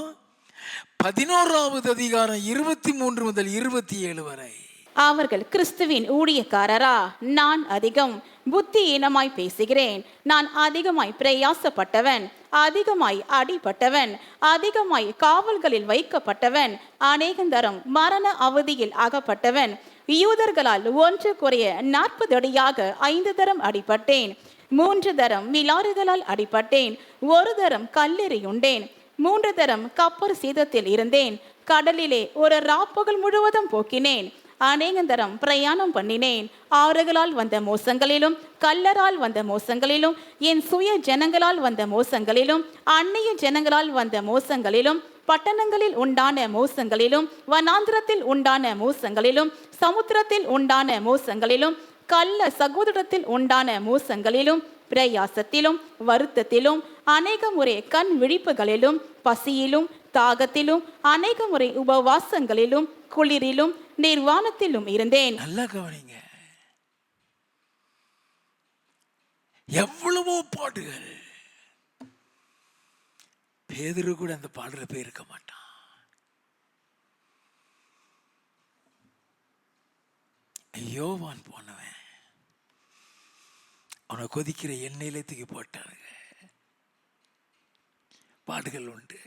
11வது அதிகாரம் 23 முதல் 27 வரை. அவர்கள் கிறிஸ்துவின் ஊழியக்காரரா? நான் அதிகம் புத்தியீனமாய் பேசுகிறேன். நான் அதிகமாய் பிரயாசப்பட்டவன், அதிகமாய் அடிபட்டவன், அதிகமாய் காவல்களில் வைக்கப்பட்டவன், அநேகந்தரம் மரண அவதியில் அகப்பட்டவன். யூதர்களால் 1 குறைய 40 அடியாக 5 தரம் அடிபட்டேன். 3 தரம் மிலாறுகளால் அடிபட்டேன். 1 தரம் கல்லெறியுண்டேன். 3 தரம் கப்பர் சீதத்தில் இருந்தேன். கடலிலே ஒரு ராப்பகல் முழுவதும் போக்கினேன். அநேகந்தரம் பிரயாணம் பண்ணினேன். ஆறுகளால் வந்த மோசங்களிலும், கல்லரால் வந்த மோசங்களிலும், என் சுய ஜனங்களால் வந்த மோசங்களிலும், அந்நிய ஜனங்களால் வந்த மோசங்களிலும், பட்டணங்களில் உண்டான மோசங்களிலும், வனாந்திரத்தில் உண்டான மோசங்களிலும், சமுத்திரத்தில் உண்டான மோசங்களிலும், கள்ள சகோதரத்தில் உண்டான மோசங்களிலும், பிரயாசத்திலும், வருத்தத்திலும், அநேக முறை கண் விழிப்புகளிலும், பசியிலும், தாகத்திலும், அநேக முறை உபவாசங்களிலும், குளிரிலும், நிர்வாணத்திலும் இருந்தேன். நல்லா கவனிங்க. எவ்வளவோ பாடுகள். பேதுரு கூட அந்த பாடல போயிருக்க மாட்டான். யோவான் போனவன் அவனை கொதிக்கிற எண்ணெயில தூக்கி போட்டானுங்க. பாடுகள் உண்டு.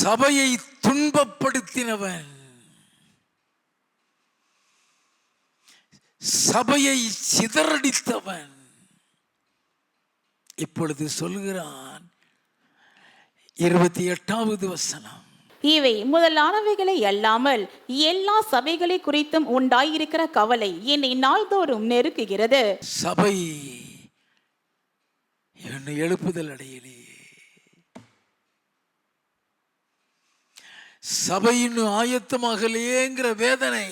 சபையை துன்பப்படுத்தினவன், சபையை சிதறடித்தவன் இப்பொழுது சொல்கிறான். 28வது வசனம், இவை முதலானவைகளை அல்லாமல் எல்லா சபைகளை குறித்தும் உண்டாயிருக்கிற கவலை என்னை நாள்தோறும் நெருக்குகிறது. சபை என்னை எழுப்புதல் அடையலையே, சபை இன்னும் ஆயத்தமாகலையேங்கிற வேதனை.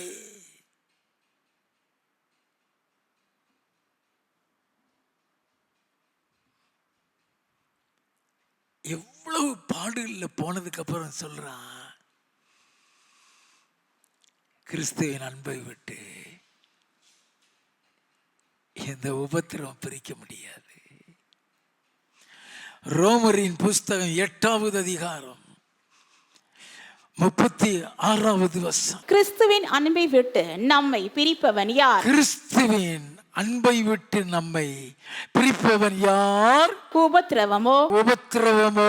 எவ்வளவு பாடுகள்ல போனதுக்கு அப்புறம் சொல்றான், கிறிஸ்துவின் அன்பை விட்டு இந்த உபத்திரவம் பிரிக்க முடியாது. ரோமரின் புஸ்தகம் 8வது அதிகாரம் 36வது வசனம், கிறிஸ்துவின் அன்பை விட்டு நம்மை பிரிப்பவன் யார்? கிறிஸ்துவின் அன்பை விட்டு நம்மை பிரிப்பவன் யார்? உபத்திரவமோ, உபத்திரவமோ,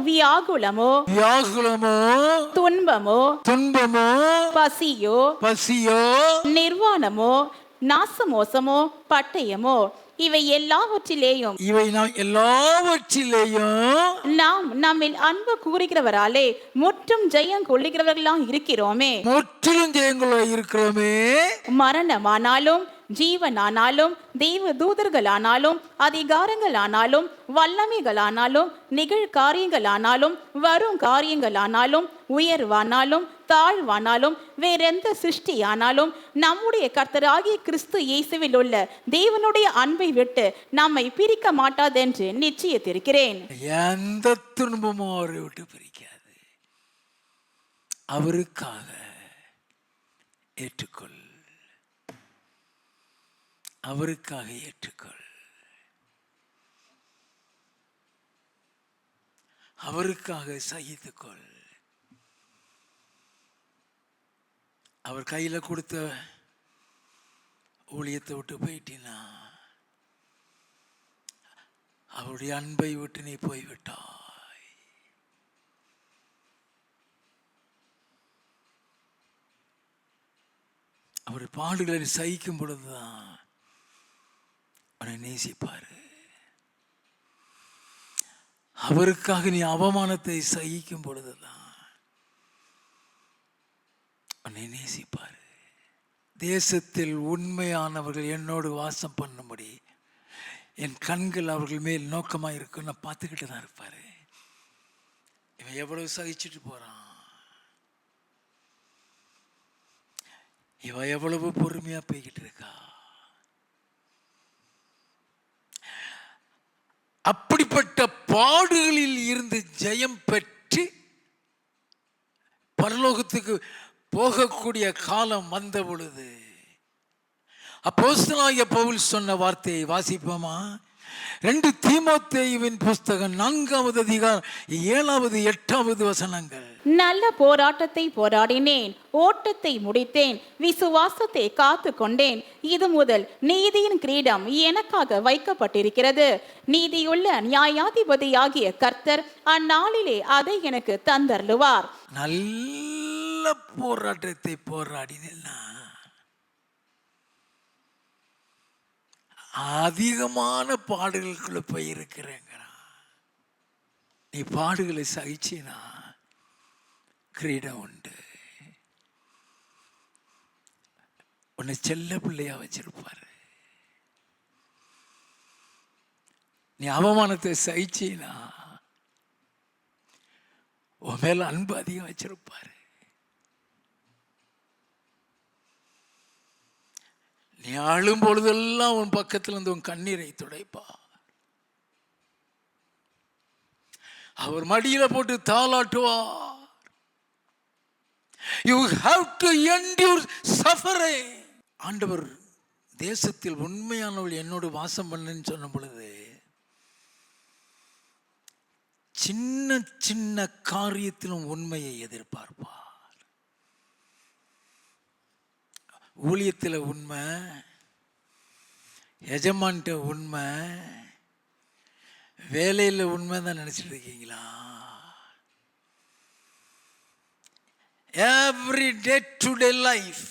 வியாகுலமோ, வியாகுலமோ, துன்பமோ, துன்பமோ, பசியோ, பசியோ, நிர்வாணமோ, நாசமோசமோ, பட்டயமோ, இவை எல்லாவற்றிலேயும் நாம் எல்லாவற்றிலேயும் நாம் நம்மில் அன்பு கூறுகிறவராலே முற்றும் ஜெயம் கொள்ளுகிறவர்களாம் இருக்கிறோமே. முற்றிலும் ஜெயங்களோ இருக்கிறோமே. மரணமானாலும் ஜீவனானாலும் தெய்வ தூதர்களானாலும் அதிகாரங்களானாலும் வல்லமைகளானாலும் நிகழ்காரியங்களானாலும் வரும் காரியங்களானாலும் உயர்வானாலும் தாழ்வானாலும் வேறெந்த சிருஷ்டியானாலும் நம்முடைய கர்த்தராகிய கிறிஸ்து இயேசுவில் உள்ள தேவனுடைய அன்பை விட்டு நம்மை பிரிக்க மாட்டாதென்று நிச்சயித்திருக்கிறேன். எந்த துன்பமும் அவரை விட்டு பிரிக்காது. அவருக்காக ஏற்றுக்கொள், அவருக்காக ஏற்றுக்கொள், அவருக்காக சகித்துக்கொள். அவர் கையில கொடுத்த ஊழியத்தை விட்டு போயிட்டினா, அவருடைய அன்பை விட்டு நீ போய்விட்டாய். அவர் பாடுகளை சகிக்கும் பொழுதுதான் அவனை நேசிப்பாரு. அவருக்காக நீ அவமானத்தை சகிக்கும் பொழுதுதான் அவனை நேசிப்பாரு. தேசத்தில் உண்மையானவர்கள் என்னோடு வாசம் பண்ணும்படி என் கண்கள் அவர்கள் மேல் நோக்கமாக இருக்கும். நான் பார்த்துக்கிட்டு தான் இருப்பாரு. இவன் எவ்வளவு சகிச்சுட்டு போறான், இவன் எவ்வளவு பொறுமையா போய்கிட்டு இருக்கா. அப்படிப்பட்ட பாடுகளில் இருந்து ஜெயம் பெற்று பரலோகத்துக்கு போகக்கூடிய காலம் வந்த பொழுது அப்போஸ்தலனாகிய பவுல் சொன்ன வார்த்தையை வாசிப்போமா? 2 தீமோத்தேயுவின் புஸ்தகம் 4வது அதிகாரம் 7வது 8வது வசனங்கள். நல்ல போராட்டத்தை போராடினேன், ஓட்டத்தை முடித்தேன், விசுவாசத்தை காத்து கொண்டேன். இது முதல் நீதியின் கிரீடம் எனக்காக வைக்கப்பட்டிருக்கிறது. நீதியுள்ள நியாயாதிபதியாகிய கர்த்தர் அந்நாளிலே அதை எனக்கு தந்தருளுவார். நல்ல போராட்டத்தை போராடினா அதிகமான பாடுகளுக்குள்ள போயிருக்கிறேங்கிறான். நீ பாடுகளை சகிச்சினா கிரீடம் உண்டு. உன்னை செல்ல பிள்ளையா வச்சிருப்பாரு. நீ அவமானத்தை சகிச்சினா உன் மேல அன்பு அதிகம் வச்சிருப்பாரு. நீ அழும் பொழுதெல்லாம் உன் பக்கத்துல இருந்து உன் கண்ணீரை துடைப்பார். அவர் மடியில போட்டு தாளாட்டுவார். You have to endure suffering. ஆண்டவர் தேசத்தில் உண்மையானவள் என்னோடு வாசம் பண்ணுன்னு சொன்ன பொழுது சின்ன சின்ன காரியத்திலும் உண்மையை எதிர்பார்ப்பார். ஊழியத்தில் உண்மை, எஜமான்ட்ட உண்மை, வேலையில் உண்மை தான் நினைச்சிட்டு இருக்கீங்களா? Every day to day life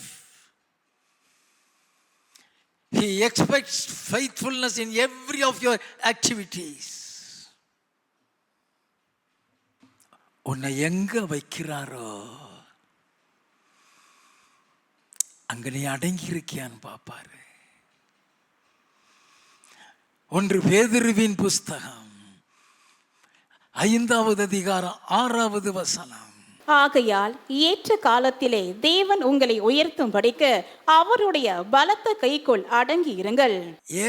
he expects faithfulness in every of your activities. உன்னை எங்க வைக்கிறாரோ அங்க நீ அடங்கி இருக்கியான்னு பாப்பாரு. 1 பேதுருவின் புஸ்தகம் 5வது அதிகாரம் 6வது வசனம். ஆகையால் ஏற்ற காலத்திலே தேவன் உங்களை உயர்த்தும்படிக்கு அவருடைய பலத்த கைக்குள் அடங்கி இருங்கள்.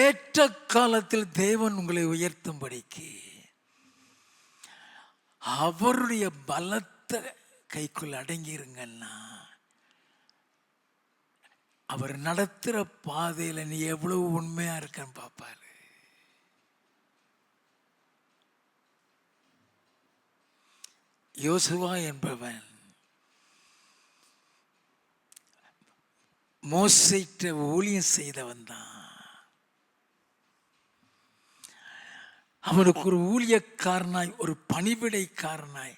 ஏற்ற காலத்தில் தேவன் உங்களை உயர்த்தும்படிக்கு அவருடைய பலத்த கைக்குள் அடங்கி இருங்கன்னா அவர் நடத்துற பாதையில நீ எவ்வளவு உண்மையா இருக்கன்னு பாப்பாரு. யோசுவா என்பவன் மோசேட்ட ஊழியம் செய்தவன் தான். அவனுக்கு ஒரு ஊழியக்காரனாய், ஒரு பணிவிடைக்காரனாய்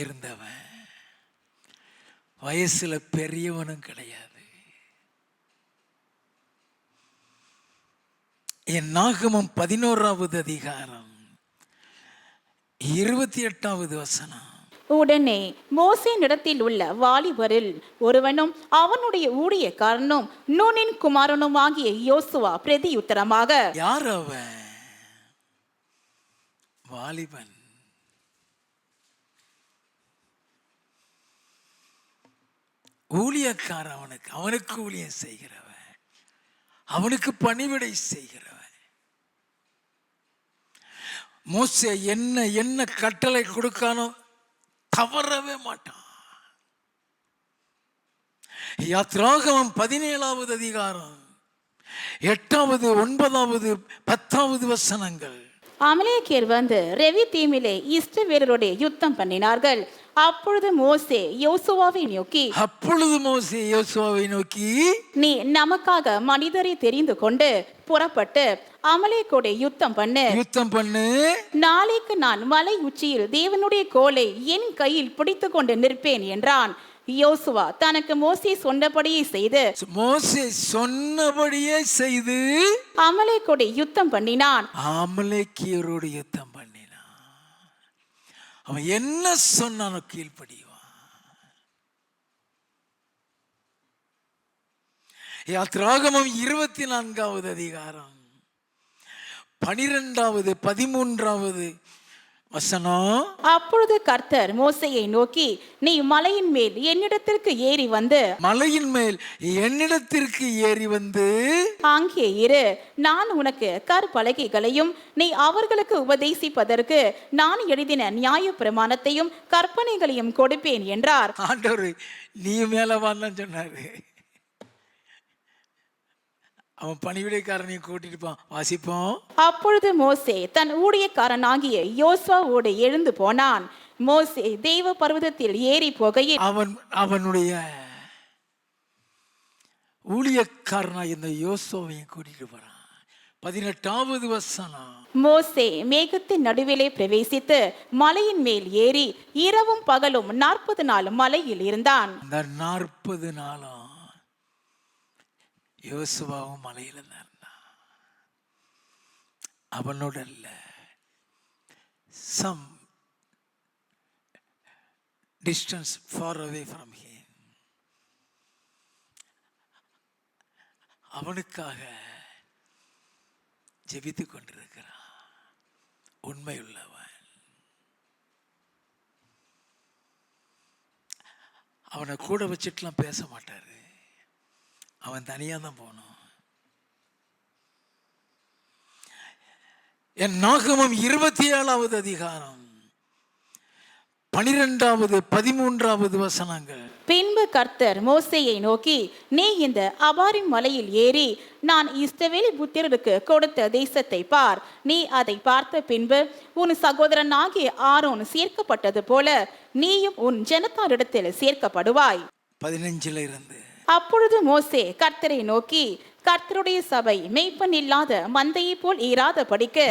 இருந்தவன். வயசுல பெரியவனும் கிடையாது. என் நாகமம் 11வது அதிகாரம் 28வது வசனம். உடனே மோசேனிடத்தில் உள்ள வாலிபரில் ஒருவனும் அவனுடைய ஊழியக்காரனும் நூனின் குமாரனுமாகிய யோசுவா பிரதியுத்தரமாக, யார் அவன்? வாலிபன். ஊழியக்காரன். அவனுக்கு ஊழியம் செய்கிறவன், அவனுக்கு பணிவிடை செய்கிறவன். மோசே என்ன கட்டளை கொடுக்கானோ தவறவே மாட்டான். யாத்ராகமம் 17வது அதிகாரம் 8வது 9வது 10வது வசனங்கள். அமலேக்கியர் வந்து ரெவி தீமிலே இஸ்ரவேலரோடு யுத்தம் பண்ணினார்கள். அப்பொழுது மோசே யோசுவாவை நோக்கி, நீ நமக்காக மனிதரை தெரிந்து கொண்டு புறப்பட்டு அமலேக்கோடு யுத்தம் பண்ணு. நாளைக்கு நான் மலை உச்சியில் தேவனுடைய கோலை என் கையில் பிடித்து கொண்டு நிற்பேன் என்றான். யோசுவா தனக்கு மோசே சொன்னபடியே செய்து அமலேக்கோடு யுத்தம் பண்ணினான். அமலேக்கியரோடு யுத்தம் பண்ணினான். அவன் என்ன சொன்னானோ கீழ்ப்படிவான். யாத்ராகமம் 24வது அதிகாரம் 12வது 13வது வசனம். அப்பொழுது கர்த்தர் மோசேயை நோக்கி, நீ மலையின் மேல் என்னிடத்திற்கு ஏறி வந்து அங்கே இரு. நான் உனக்கு கற்பலகைகளையும் நீ அவர்களுக்கு உபதேசிப்பதற்கு நான் எழுதின நியாய பிரமாணத்தையும் கற்பனைகளையும் கொடுப்பேன் என்றார். ஆண்டவர் நீ மேல வான்னு சொன்னாரு. அவன் பணிவிடைக்காரனையும் கூட்டிட்டு வாசிப்போம். அப்பொழுது மோசே தன் ஊழியக்காரனாகிய யோசுவாவோடு எழுந்து போனான். மோசே தேவ பர்வதத்தில் ஏறி போகையில் அவனுடைய ஊழியக்காரனாய் இந்த யோசுவாவையும் கூட்டிட்டு போறான். 18வது வசனம். மோசே மேகத்தின் நடுவிலே பிரவேசித்து மலையின் மேல் ஏறி இரவும் பகலும் 40 நாள் மலையில் இருந்தான். அந்த 40 நாளும் யோசுவாவும் மலையில தான் இருந்தான். அவனோட இல்ல, some distance far away from him. அவனுக்காக ஜெபித்துக் கொண்டிருக்கிறான். உண்மையுள்ளவன். அவனை கூட வச்சுட்டுலாம் பேச மாட்டாரு. அவன் தனியா தான் போனான். என் நாகமம் 27வது அதிகாரம் 12வது 13வது வசனங்கள். பின்பு கர்த்தர் மோசேயை நோக்கி, நீ இந்த அபாரிம் மலையில் ஏறி நான் இஸ்ரவேல் புத்திரருக்கு கொடுத்த தேசத்தை பார். நீ அதை பார்த்த பின்பு உன் சகோதரனாகிய ஆரோன் சேர்க்கப்பட்டது போல நீயும் உன் ஜனத்தாரிடத்தில் சேர்க்கப்படுவாய். 15 இருந்து. அப்பொழுது மோசே கர்த்தரை நோக்கி, கர்த்தருடைய சபை மேய்ப்பன் இல்லாத மந்தையை போல் ஈராதபடிக்கு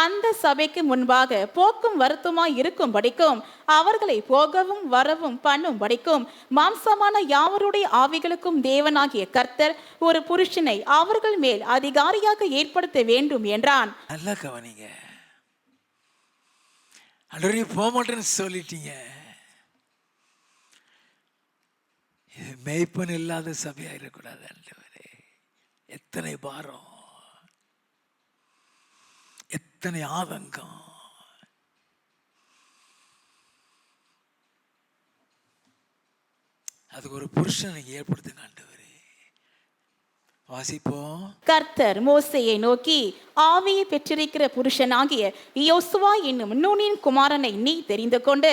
அந்த சபைக்கு முன்பாக போக்கும் வருத்தமாய் இருக்கும் படிக்கும் அவர்களை போகவும் வரவும் பண்ணும் படிக்கும் மாம்சமான யாவருடைய ஆவிகளுக்கும் தேவனாகிய கர்த்தர் ஒரு புருஷனை அவர்கள் மேல் அதிகாரியாக ஏற்படுத்த வேண்டும் என்றான். நல்லா கவனிங்க. அன்றி போக மாட்டேன்னு சொல்லிட்டீங்க. மேய்ப்பன் இல்லாத சபையாயிடக்கூடாது ஆண்டவரே. எத்தனை பாரம், எத்தனை ஆதங்கம். அதுக்கு ஒரு புருஷனை ஏற்படுத்துங்க ஆண்டவரே. வாசிப்போம். கர்த்தர் மோசேயை நோக்கி, ஆவியை பெற்றிருக்கிற புருஷனாகிய யோசுவா என்னும் நூனின் குமாரனை நீ தெரிந்து கொண்டு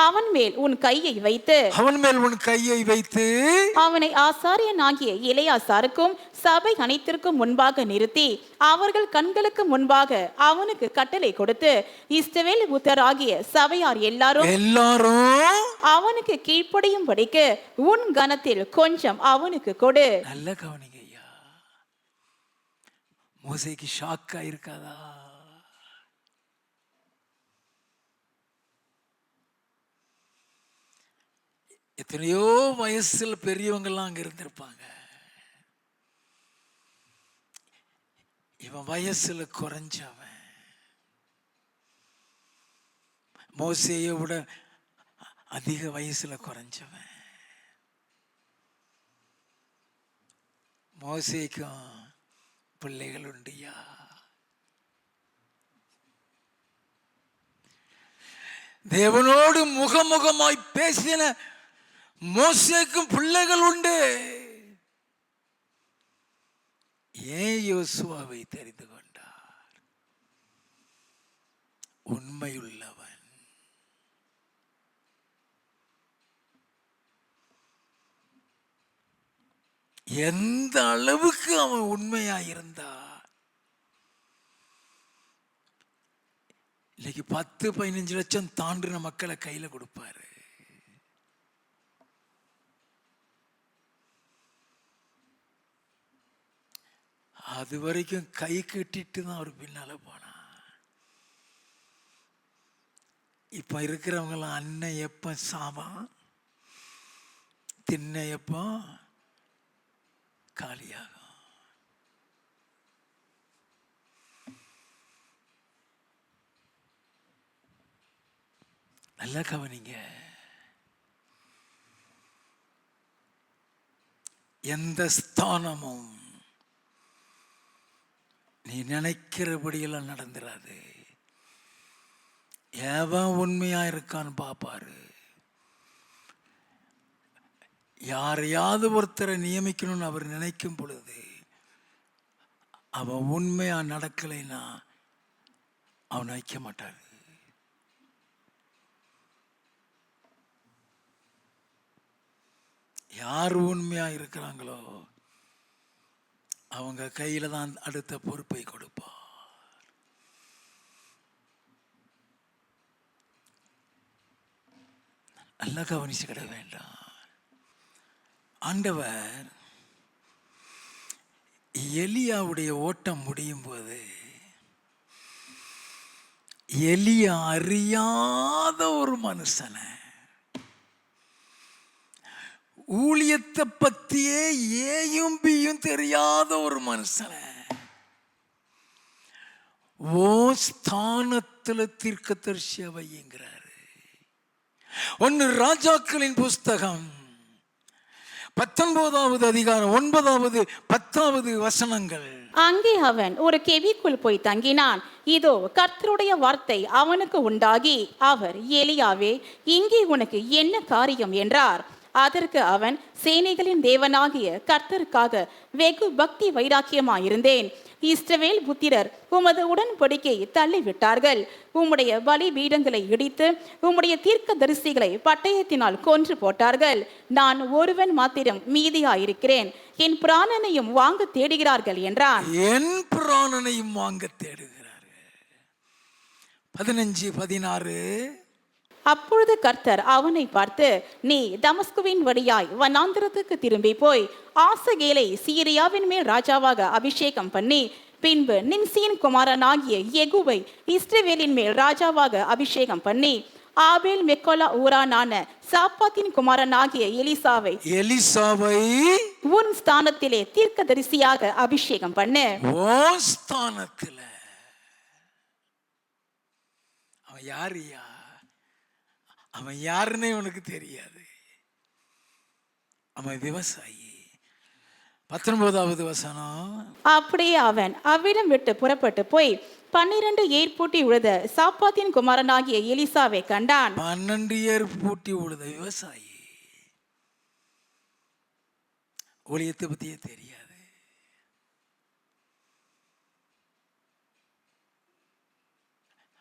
அவன் மேல் உன் கையை வைத்து அவனை ஆசாரியனாகிய எலெயாசாருக்கும் சபை அனைத்திற்கும் முன்பாக நிறுத்தி அவர்கள் கண்களுக்கு முன்பாக அவனுக்கு கட்டளை கொடுத்து இஸ்ரவேல் புத்தராகிய சபையார் எல்லாரும் அவனுக்கு கீழ்ப்படியும் படிக்கு உன் கனத்தில் கொஞ்சம் அவனுக்கு கொடு. நல்ல கவனிங்க ஐயா. மோசேக்கு ஷாக்கா இருக்காதா? எத்தனையோ வயசுல பெரியவங்க எல்லாம் அங்க இருந்திருப்பாங்க. இவன் வயசுல குறைஞ்சவன். மோசேயை விட அதிக வயசுல குறைஞ்சவன். மோசேக்கும் பிள்ளைகள் உண்டியா? தேவனோடு முகமுகமாய் பேசின மோசேக்கும் பிள்ளைகள் உண்டு. ஏன் யோசுவாவை தெரிந்து கொண்டார்? உண்மையுள்ளவன். எந்த அளவுக்கு அவன் உண்மையா இருந்தா இன்னைக்கு 10-15 லட்சம் தாண்டின மக்களை கையில கொடுப்பாரு. அது வரைக்கும் கை கட்டிட்டு தான் அவர் பின்னால போனா. இப்ப இருக்கிறவங்க எல்லாம் அண்ணன் எப்ப சாவான், திண்ணை எப்போ காலியாகும். நல்லா கவனிங்க. எந்த ஸ்தானமும் நீ நினைக்கிறபடியெல்லாம் நடந்துராது. எவன் உண்மையா இருக்கான்னு பாப்பாரு. யாரையாவது ஒருத்தரை நியமிக்கணும்னு அவர் நினைக்கும் பொழுது அவன் உண்மையா நடக்கலைன்னா அவன் வைக்க மாட்டாரு. யார் உண்மையா இருக்கிறாங்களோ அவங்க கையில தான் அடுத்த பொறுப்பை கொடுப்பார். நல்லா கவனிச்சுக்கிட வேண்டாம். ஆண்டவர் எலியாவுடைய ஓட்டம் முடியும் போது எலியா அறியாத ஒரு மனுஷனை, ஊழியத்தை பத்தியே ஏயும் பியும் தெரியாத ஒரு மனுஷனை ஓ ஸ்தானத்துல தீர்க்கதரிசியா வையுங்கிறாரு. 1 ராஜாக்களின் புஸ்தகம் 19வது அதிகாரம் 9வது 10வது வசனங்கள். அங்கே அவன் ஒரு கெபிக்குள் போய் தங்கினான். இதோ கர்த்தருடைய வார்த்தை அவனுக்கு உண்டாகி, அவர் எலியாவே, இங்கே உனக்கு என்ன காரியம் என்றார். அதற்கு அவன், சேனைகளின் தேவனாகிய கர்த்தருக்காக வெகு பக்தி வைராக்கியமாயிருந்தேன். இஸ்ரவேல் புத்திரர் உமது உடன்படிக்கையை தள்ளிவிட்டார்கள். உம்முடைய பலி பீடங்களை இடித்து உம்முடைய தீர்க்கதரிசிகளை பட்டயத்தினால் கொன்று போட்டார்கள். நான் ஒருவன் மாத்திரம் மீதியாயிருக்கிறேன். என் பிராணனையும் வாங்க தேடுகிறார்கள் என்றான். என் பிராணனையும் வாங்க தேடுகிறார்கள். 15-16. அப்பொழுது கர்த்தர் அவனை பார்த்து, நீ தமஸ்குவின் வழியாய் வனாந்திரத்துக்கு திரும்பி போய் ஆசகேலை சீரியாவின் மேல் ராஜாவாக அபிஷேகம் பண்ணி, பின்பு நிம்சியின் குமாரனாகிய யெகூவை இஸ்ரவேலின் மேல் ராஜாவாக அபிஷேகம் பண்ணி, ஆபேல் மெக்கோலா ஊரானான சாப்பாத்தின் குமாரனாகிய எலிசாவை உன் ஸ்தானத்திலே தீர்க்கதரிசியாக அபிஷேகம் பண்ணு. உன் ஸ்தானத்திலே. அவன் யாரியா? அவன் யாருன்னே உனக்கு தெரியாது. அவன் விவசாயி. 19வது வசனம். அப்படியே அவன் அவ்விடம் விட்டு புறப்பட்டு போய் 12 ஏர் பூட்டி உழுத சாப்பாத்தின் குமாரனாகிய எலிசாவை கண்டான். 12 ஏர் பூட்டி உழுத விவசாயி. ஊழியத்தை பத்தியே தெரியாது.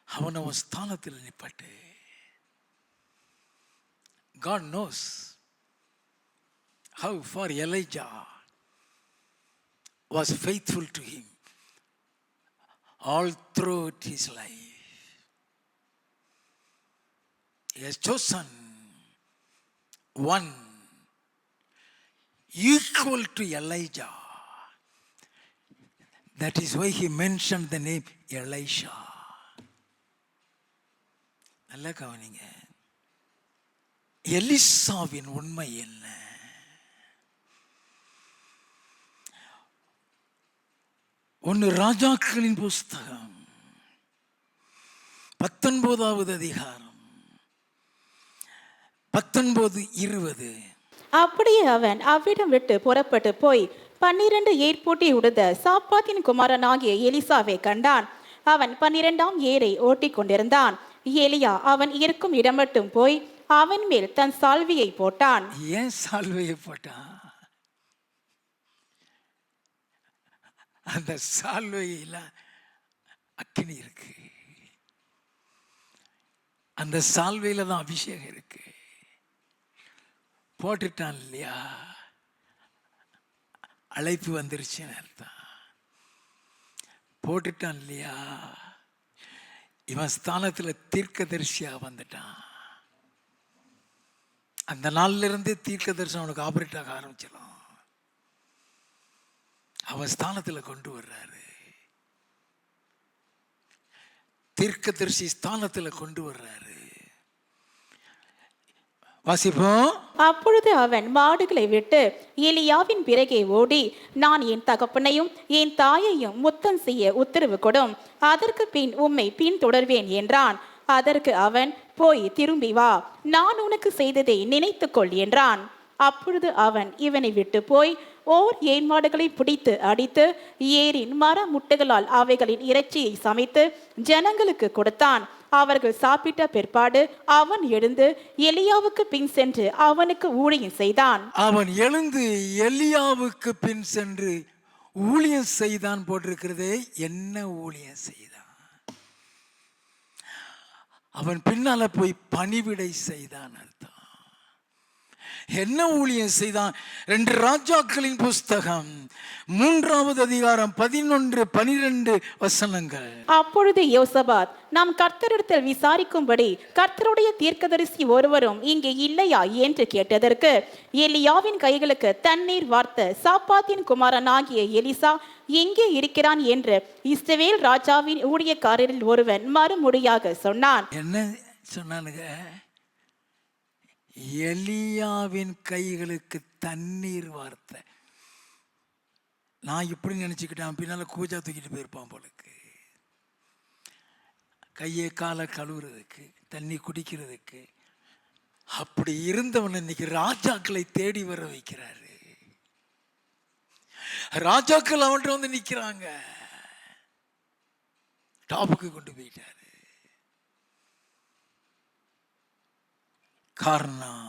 அவனை ஒரு ஸ்தானத்தில் நிப்பாட்டு. God knows how far Elijah was faithful to him all throughout his life. He has chosen one equal to Elijah. That is why he mentioned the name Elisha. நல்ல கவனிங்க. எலிசாவின் உண்மை என்ன? ஒன்று ராஜாக்களின் புஸ்தகம் 19வது அதிகாரம் 19-20. அப்படியே அவன் அவ்விடம் விட்டு புறப்பட்டு போய் 12 ஏர் பூட்டி உழுத சாப்பாத்தின் குமாரனாகிய எலிசாவை கண்டான். அவன் 12ஆம் ஏரை ஓட்டிக் கொண்டிருந்தான். எலியா அவன் இருக்கும் இடம் மட்டும் போய் அவன் மேல் தன் சால்வையை போட்டான். ஏன் சால்வையை போட்டான்? அந்த சால்வையில அக்கினி இருக்கு. அந்த சால்வையில தான் அபிஷேகம் இருக்கு. போட்டுட்டான் இல்லையா, அழைப்பு வந்துருச்சுன்னு அர்த்தம். போட்டுட்டான் இல்லையா, இவன் ஸ்தானத்துல தீர்க்கதரிசியா வந்துட்டான். அந்த நாள்ல இருந்து தீர்க்க தரிசனம் அவனுக்கு ஆபரேட் ஆக ஆரம்பிச்சிடும். அவன் ஸ்தானத்துல கொண்டு வர்றாரு. தீர்க்க தரிசி ஸ்தானத்துல கொண்டு வர்றாரு. வாசிப்போம். அப்பொழுது அவன் மாடுகளை விட்டு எலியாவின் பிறகே ஓடி, நான் என் தகப்பனையும் என் தாயையும் முத்தம் செய்ய உத்தரவு கொடும், அதற்கு பின் உம்மை பின் தொடர்வேன் என்றான். அதற்கு அவன், போய் திரும்பி வா, நான் உனக்கு செய்ததை நினைத்துக்கொள் என்றான். அப்பொழுது அவன் இவனை விட்டு போய் ஓர் ஏன் மாடுகளை பிடித்து அடித்து ஏரின் மர முட்டுகளால் அவைகளின் இறைச்சியை சமைத்து ஜனங்களுக்கு கொடுத்தான். அவர்கள் சாப்பிட்ட பிற்பாடு அவன் எழுந்து எலியாவுக்கு பின் சென்று அவனுக்கு ஊழியம் செய்தான். அவன் எழுந்து எலியாவுக்கு பின் சென்று ஊழியம் செய்தான் போட்டிருக்கிறதே. என்ன ஊழியம் செய்தான்? அவன் பின்னால போய் பணிவிடை செய்தான் அர்த்தம். என்ன ஊழியம் செய்தான்? 2 ராஜாக்களின் புஸ்தகம் 3வது அதிகாரம் 11-12 வசனங்கள். அப்பொழுது யோசபாத், நாம் கர்த்தரிடத்தில் விசாரிக்கும்படி கர்த்தருடைய தீர்க்கதரிசி ஒருவரும் இங்கே இல்லையா என்று கேட்டதற்கு, எலியாவின் கைகளுக்கு தண்ணீர் வார்த்த சாப்பாத்தின் குமாரனாகிய எலிசா எங்கே இருக்கிறான் என்று இஸ்ரவேல் ராஜாவின் ஊழியக்காரரில் ஒருவன் மறுமொழியாக சொன்னான். என்ன சொன்னானுங்க? எலியாவின் கைகளுக்கு தண்ணீர் வார்த்த. நான் இப்படி நினைச்சுக்கிட்டேன், பின்னால கூஜா தூக்கிட்டு போயிருப்பான் போலுக்கு. கையை காலை கழுவுறதுக்கு, தண்ணி குடிக்கிறதுக்கு. அப்படி இருந்தவன் இன்னைக்கு ராஜாக்களை தேடி வர வைக்கிறாரு. ராஜாக்கள் அவன்கிட்ட வந்து நிக்கிறாங்க. டாப்புக்கு கொண்டு போயிட்டாரு. காரணம்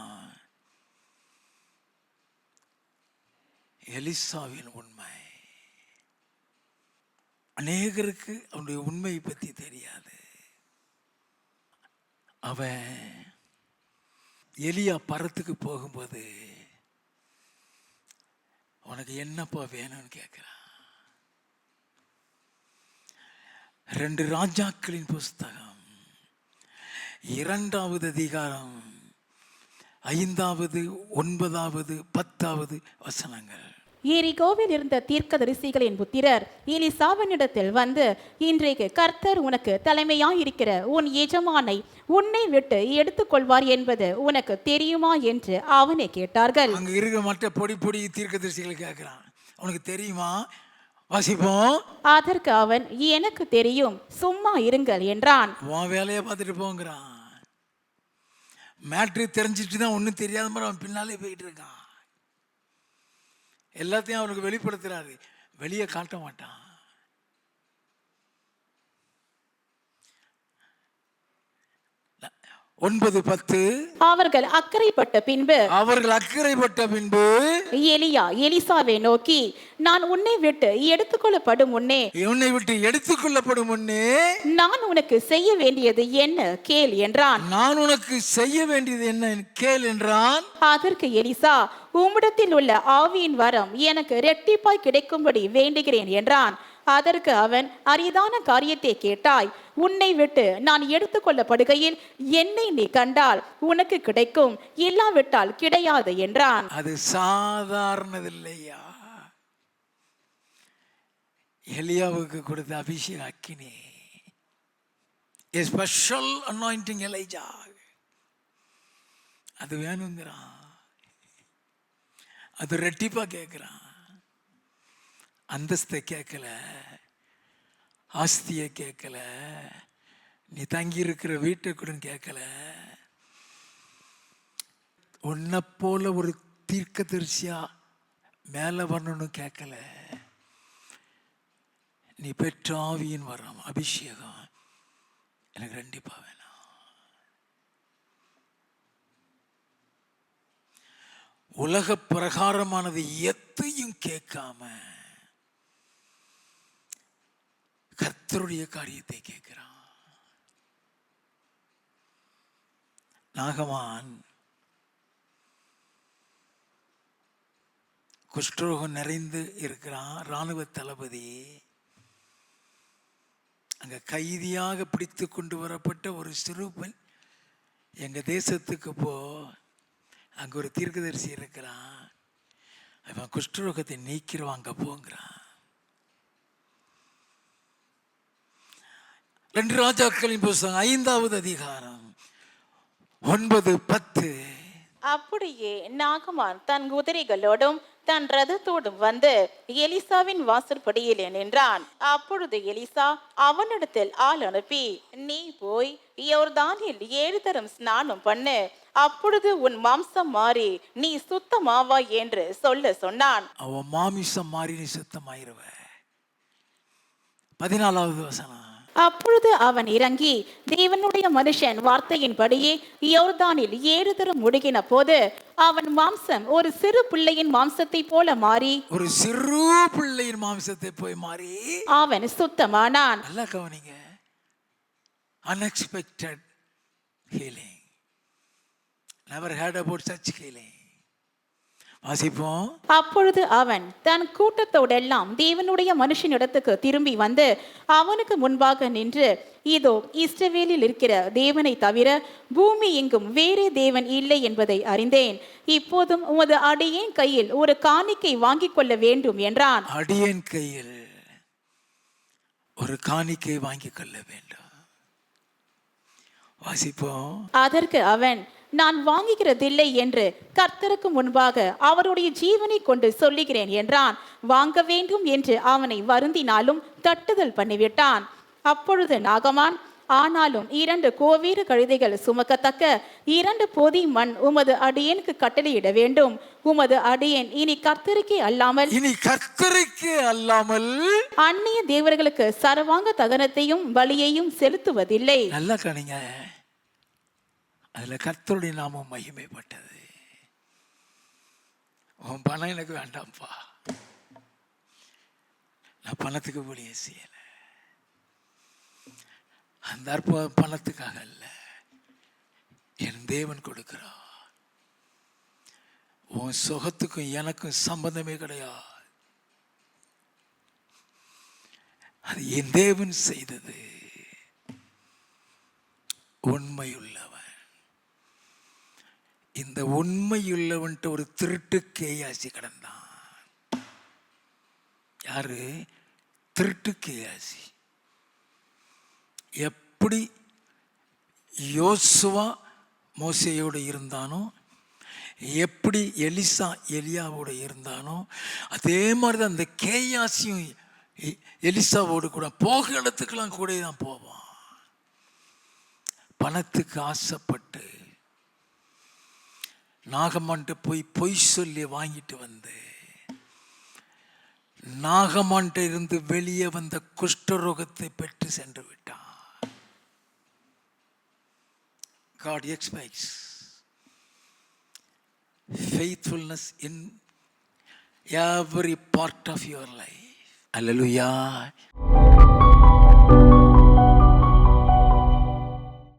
எலிசாவின் உண்மை. அநேகருக்கு அவனுடைய உண்மையை பற்றி தெரியாது. அவன் எலியா பரத்துக்கு போகும்போது உனக்கு என்னப்பா வேணும்னு கேட்கிறான். 2 ராஜாக்களின் புஸ்தகம் 2வது அதிகாரம் 5வது 9வது 10வது வசனங்கள். எரிகோவில் இருந்த தீர்க்கதரிசிகளின் புத்திரர் எலிசாவினிடத்தில் வந்து, இன்றைக்கு கர்த்தர் உனக்கு தலைமையாயிருக்கிற உன் எஜமானை உன்னை விட்டு எடுத்துக்கொள்வார் என்பது உனக்கு தெரியுமா என்று அவனை கேட்டார்கள். அங்க இருக்கிற மற்ற பொடி பொடி தீர்க்கதரிசிகளை கேட்கிறான், உனக்கு தெரியுமா? வாசிப்போம். அதற்கு அவன், எனக்கு தெரியும், சும்மா இருங்கள் என்றான். உன் வேலையை பார்த்துட்டு போங்கிறான். மேட்ரு தெரிஞ்சிட்டு தான் ஒன்றும் தெரியாத மாதிரி அவன் பின்னாலே போயிட்டு இருக்கான். எல்லாத்தையும் அவனுக்கு வெளிப்படுத்துறாரு, வெளியே காட்ட மாட்டான். ஒன்பது 10. அவர்கள் அக்கறைப்பட்ட பின்பு எலியா எலிசாவை நோக்கி, நான் உன்னை விட்டு எடுத்துக்கொள்ளப்படும் முன்னே நான் உனக்கு செய்ய வேண்டியது என்ன கேள் என்றான். அதற்கு எலிசா, உம்மிடத்தில் உள்ள ஆவியின் வரம் எனக்கு இரட்டிப்பாய் கிடைக்கும்படி வேண்டுகிறேன் என்றான். அதற்கு அவன், அரிதான காரியத்தை கேட்டாய். உன்னை விட்டு நான் எடுத்துக்கொள்ளப்படுகையில் என்னை நீ கண்டால் உனக்கு கிடைக்கும், இல்லாவிட்டால் கிடையாது என்றான். அது சாதாரணதில்லையா. எலியாவுக்கு கொடுத்த அபிஷேக அக்கினி, a special anointing Elijah, அது வேணுங்கிறான். அது ரெட்டிப்பா கேட்கிறான். அந்தஸ்தை கேட்கல, ஆஸ்தியை கேட்கல, நீ தங்கி இருக்கிற வீட்டை கூட கேட்கல. உன்னை போல ஒரு தீர்க்கதரிசியா மேலே வரணும்னு கேட்கல. நீ பெற்ற ஆவியின் வரம், அபிஷேகம் எனக்கு ரெண்டிப்பா வேணும். உலக பிரகாரமானது எத்தையும் கேட்காம கர்த்தருடைய காரியத்தை கேட்கிறான். நாகமான் குஷ்டரோகம் நிறைந்து இருக்கிறான். இராணுவ தளபதி. அங்க கைதியாக பிடித்து கொண்டு வரப்பட்ட ஒரு சிறுவன், எங்க தேசத்துக்கு போ, அங்க ஒரு தீர்க்கதரிசி இருக்கிறான், அவன் குஷ்டரோகத்தை நீக்கிறவன், அங்க போங்கிறான். 2 ராஜாக்களின் புஸ்தகம் 5வது அதிகாரம் 9, 10. அப்படியே நாகமான் தன் குதிரைகளோடும் தன் ரதத்தோடும் வந்து எலிசாவின் வாசற்படியிலே நின்றான். அப்பொழுது எலிசா அவனிடத்தில் ஆள் அனுப்பி, நீ போய் யோர்தானில் 7 தரம் ஸ்நானம் பண்ணு, அப்பொழுது உன் மாம்சம் மாறி நீ சுத்தமாவாய் என்று சொன்னான். அவன் மாமிசம் மாறி நீ சுத்தமாயிருவ. 14வது வசனம். அப்பொழுது அவன் இறங்கி தேவனுடைய மனுஷன் வார்த்தையின்படியே யோர்தானில் 7 தரம் முழுகின போது அவன் மாம்சம் ஒரு சிறு பிள்ளையின் மாம்சத்தை போல மாறி, ஒரு சிறு பிள்ளையின் மாம்சத்தை போய் மாறி அவன் சுத்தமானான். நல்லா கவனிங்க, unexpected healing. Never heard about such healing. வாசிப்போம். அப்பொழுது அவன் தன் கூட்டத்தோடெல்லாம் தேவனுடைய மனுஷனிடத்துக்கு திரும்பி வந்து அவனுக்கு முன்பாக நின்று, இதோ இஸ்ரவேலில் இருக்கிற தேவனை தவிர பூமி எங்கும் வேறே தேவன் இல்லை என்பதை அறிந்தேன். இப்போதும் உமது அடியேன் கையில் ஒரு காணிக்கை வாங்கிக் கொள்ள வேண்டும் என்றான். அடியேன் கையில் ஒரு காணிக்கை வாங்கிக் கொள்ள வேண்டும். வாசிப்போம். அதற்கு அவன், நான் வாங்குகிறதில்லை என்று கர்த்தருக்கு முன்பாக அவருடைய ஜீவனை கொண்டு சொல்லுகிறேன் என்றான். வாங்க வேண்டும் என்று அவனை வருந்தினாலும் தட்டுதல் பண்ணிவிட்டான். அப்பொழுது நாகமான், ஆனாலும் 2 கோவேறு கழுதைகள் சுமக்கத்தக்க 2 பொதி மண் உமது அடியேனுக்கு கட்டளையிட வேண்டும். உமது அடியேன் இனி கர்த்தருக்கே அல்லாமல் அந்நிய தேவர்களுக்கு சர்வாங்க தகனத்தையும் பலியையும் செலுத்துவதில்லை. நல்லா கணிங்க, அதுல கர்த்தருடைய நாமம் மகிமைப்பட்டது. உன் பணம் எனக்கு வேண்டாம்ப்பா, நான் பணத்துக்கு ஊழியம் செய்யல. அந்த அற்புதம் பணத்துக்காக அல்ல, என் தேவன் கொடுக்கிறார். உன் சுகத்துக்கும் எனக்கும் சம்பந்தமே கிடையாது. அது என் தேவன் செய்தது. உண்மையுள்ளவன். இந்த உண்மையுள்ளவன்ட்டு ஒரு திருட்டு கேயாசி கிடந்தான். யாரு? திருட்டு கேயாசி. எப்படி யோசுவா மோசேயோடு இருந்தானோ, எப்படி எலிசா எலியாவோடு இருந்தானோ, அதே மாதிரி தான் அந்த கேயாசியும் எலிசாவோடு கூட போக இடத்துக்கெல்லாம் கூட தான் போவான். பணத்துக்கு ஆசைப்பட்டு நாகமான்ட்டு போய் பொய் சொல்லி வாங்கிட்டு வந்து, நாகமான்ட்டு இருந்து வெளியே வந்த குஷ்டரோகத்தை பெற்று சென்று விட்டான். God expects faithfulness in every part of your life. Hallelujah.